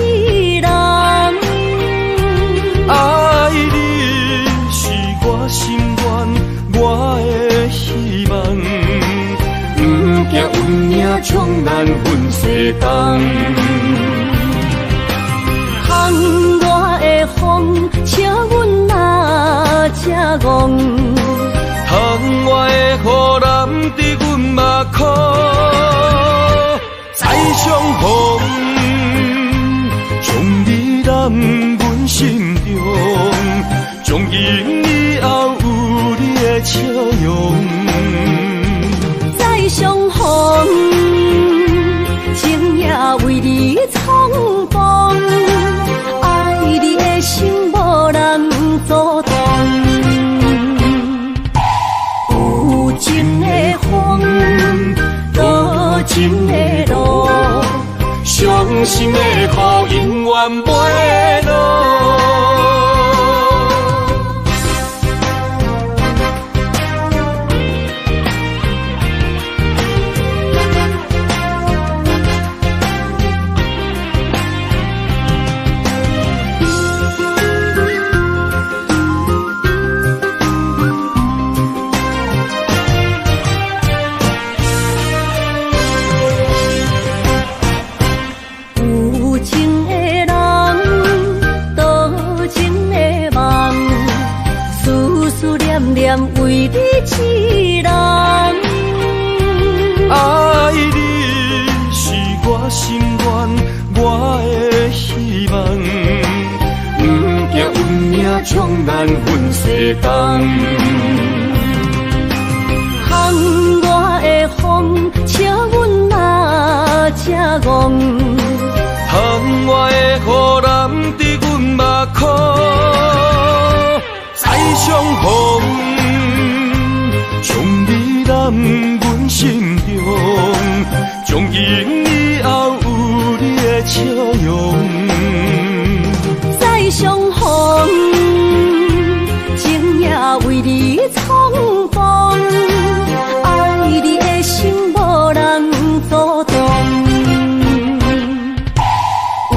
人，爱你是我心愿，我的希望，不惊运命冲咱分世间。窗外的风笑阮哪只戆，窗外的雨淋伫阮目眶，再相逢。染阮心中，从今以后有你的笑容。再相逢，情也为你冲动，爱你的心无人阻挡。有情的风，多情的路。伤心的苦永远袂落。为你痴人，爱你是我心愿，我的希望，不惊运命冲咱分世间。窗外的风笑阮哪只戆，窗外的雨淋伫阮目眶，再相逢。染阮心中，从今以后有你的笑容。再相逢，情也为你冲动，爱你的心无人阻挡。有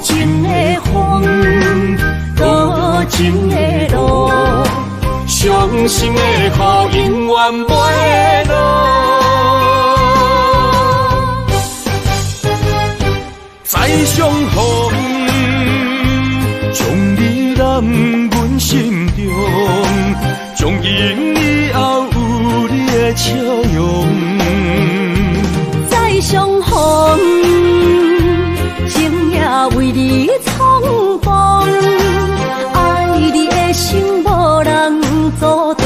情的风，多情的路。伤心的苦永远袂落，再相逢，将你染阮心中，从今以后有你的笑容。再相逢，情也为你冲动，爱你的心无人阻挡。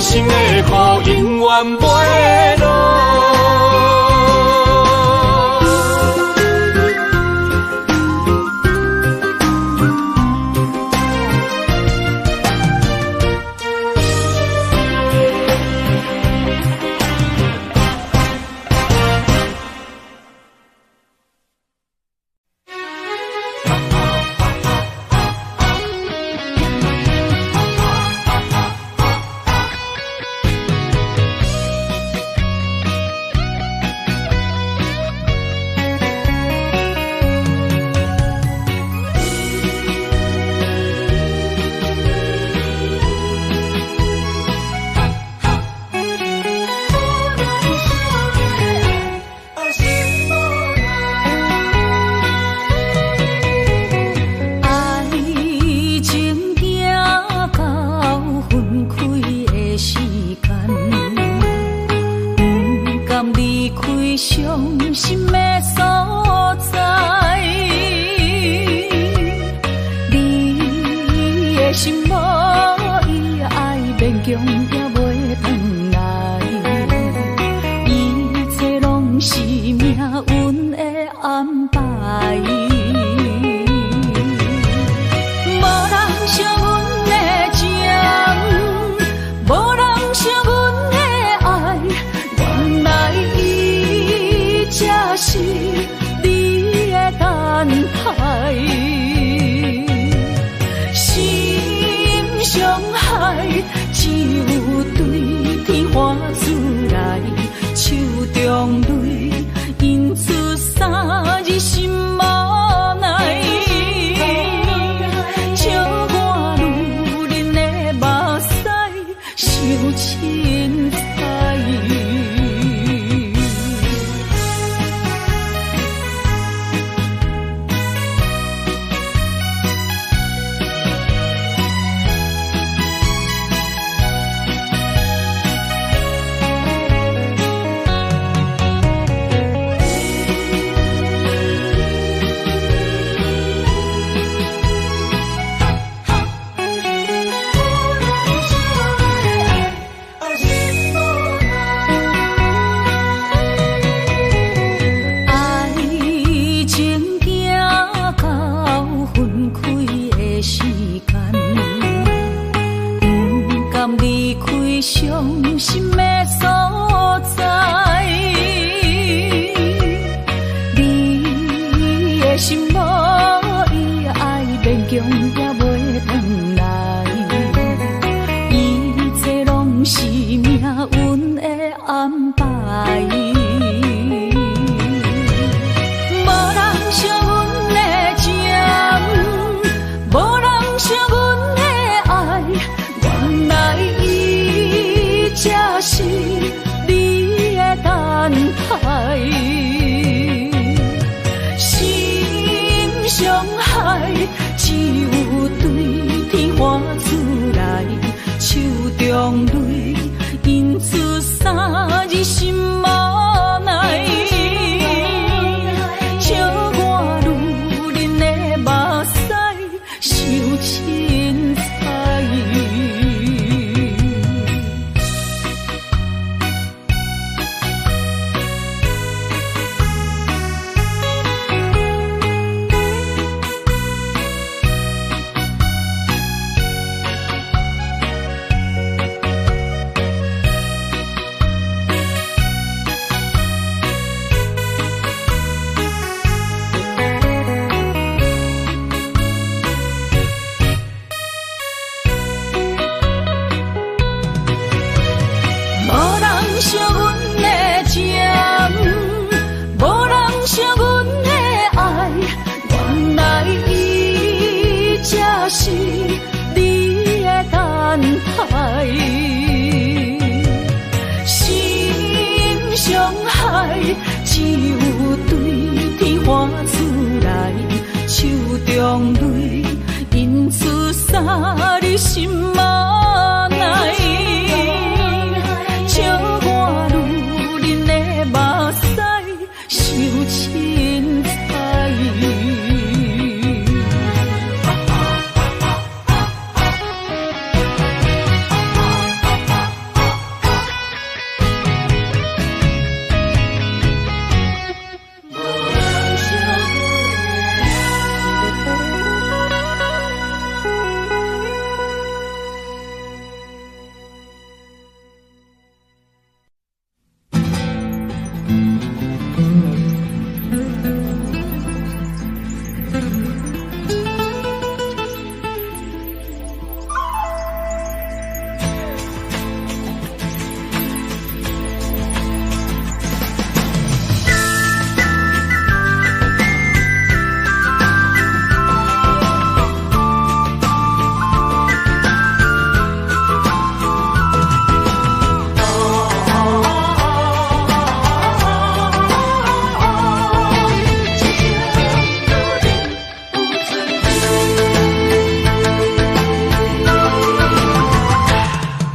心的雨永远袂落。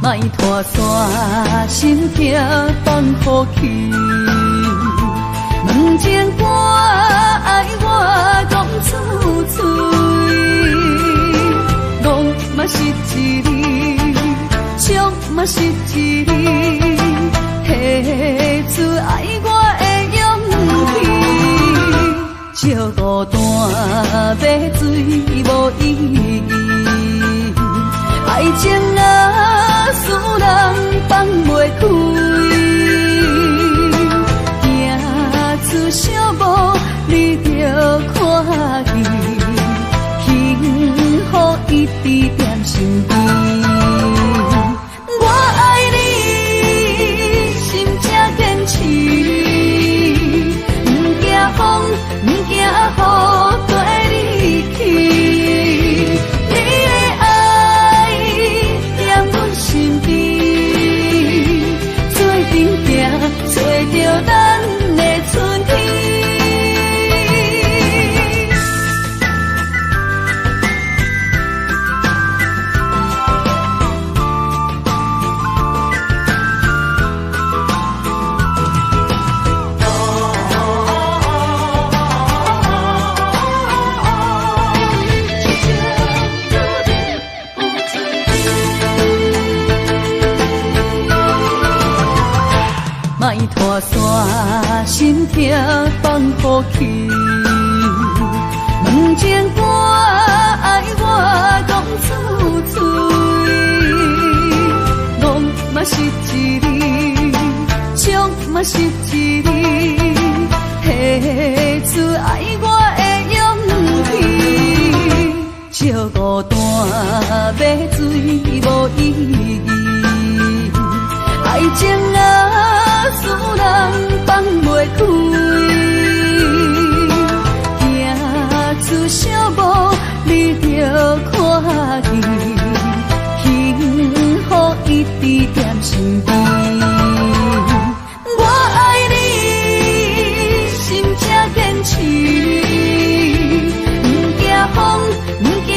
莫拖山心痛放乎去，问情歌爱我讲出嘴，戆嘛是一字，唱嘛是一字，提出爱我的勇气，照孤单买水无意义，爱情啊，使人放袂开，行出小步，你着看见，幸福一直踮身边。我爱你，心正坚持，不惊风，不惊雨，跟你去。你的爱踮阮身边，做阵行，找着咱的春天。莫拖山心痛放乎去，问情歌爱我讲出嘴，戆嘛是一字，唱嘛是一字，提出爱我的勇气，照孤单买水无意义，爱情啊，使人放袂开，行出小步，你着看见，幸福一直踮身边。我爱你，心正坚持，不惊风，不惊雨，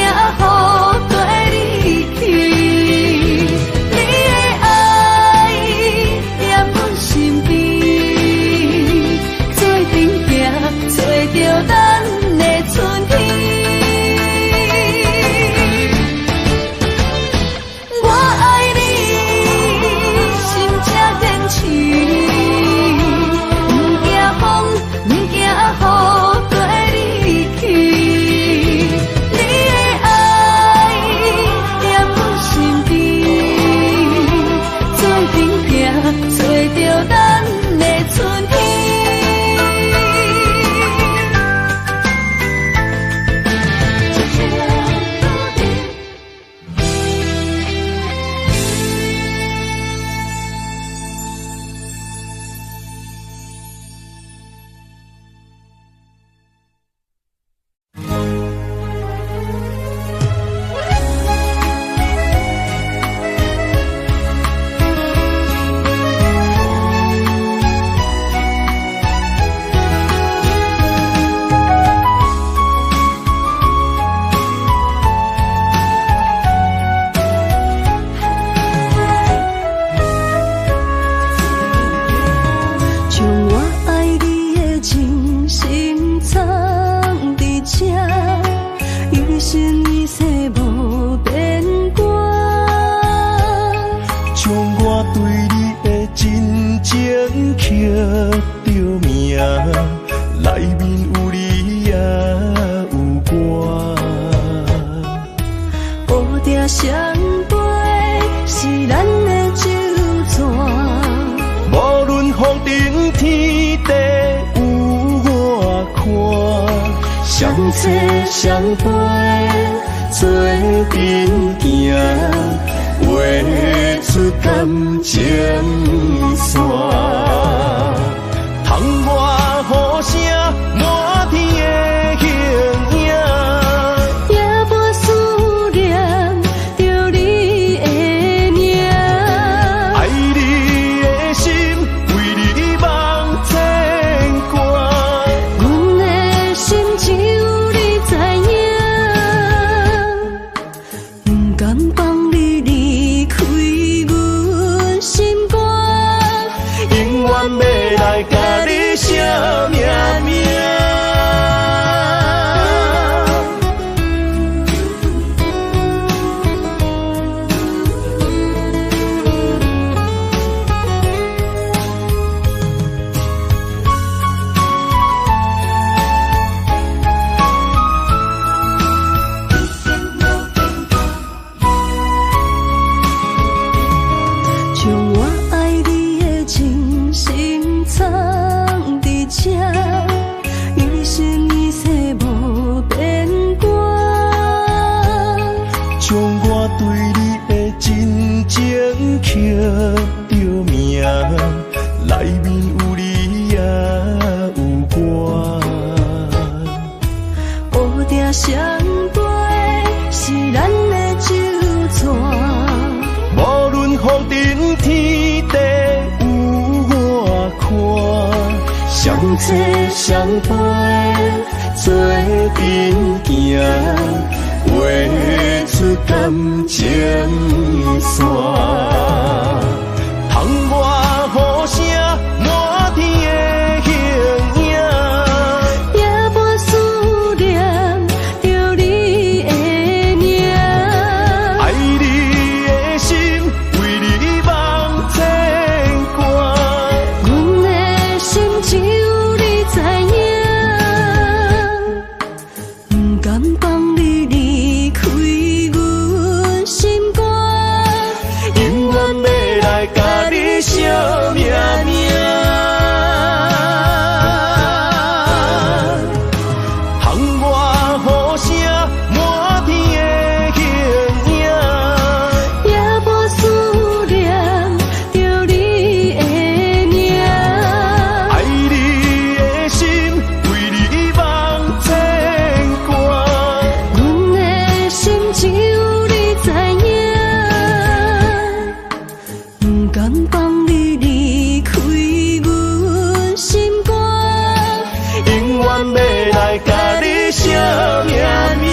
跟你去。你的爱踮阮身边，做阵行，找着咱的春天。我爱你，心正坚持，不惊风，不惊雨，跟你去。你的爱踮阮身边，做阵行，找着咱的春天。相册相陪，做阵行，画出感情线。窗外雨声满天的形影，也无思念着你的名。爱你的心为你梦牵挂，阮的心只有你知影，不甘放你离开阮心肝，永远要来甲你写名名。将我爱你的真心藏伫这，一生一世无变卦。将我对你的真情刻着名，内面有你也有我。乌定相陪是咱的酒泉。无论风尘天地有我看，相册相陪，做阵行，画出感情线。窗外雨声满天的形影，也无思念着你的名。爱你的心为你梦牵挂，阮的心只有你知影，不甘放你离开阮心肝，永远要来甲你写名名。窗外雨声满天的形影，也无思念着你的名。爱你的心为你梦牵挂，阮的心只有你知影，不甘放你离开阮心肝，永远要来甲你写名名。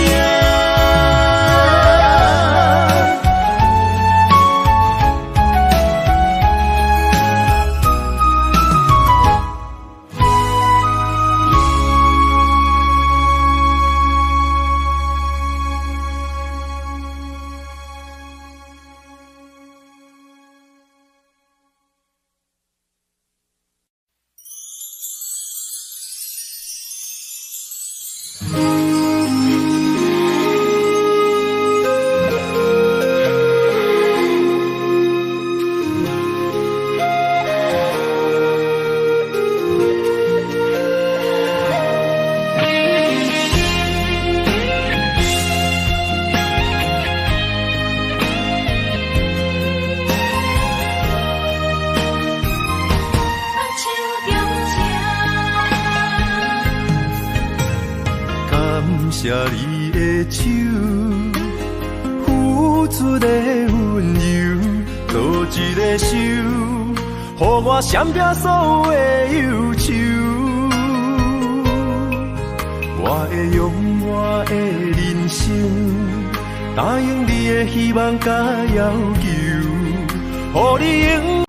感谢你的手，付出的温柔，多一个手，予我闪避所有的忧愁。我会用我的人生，答应你的希望甲要求，予你永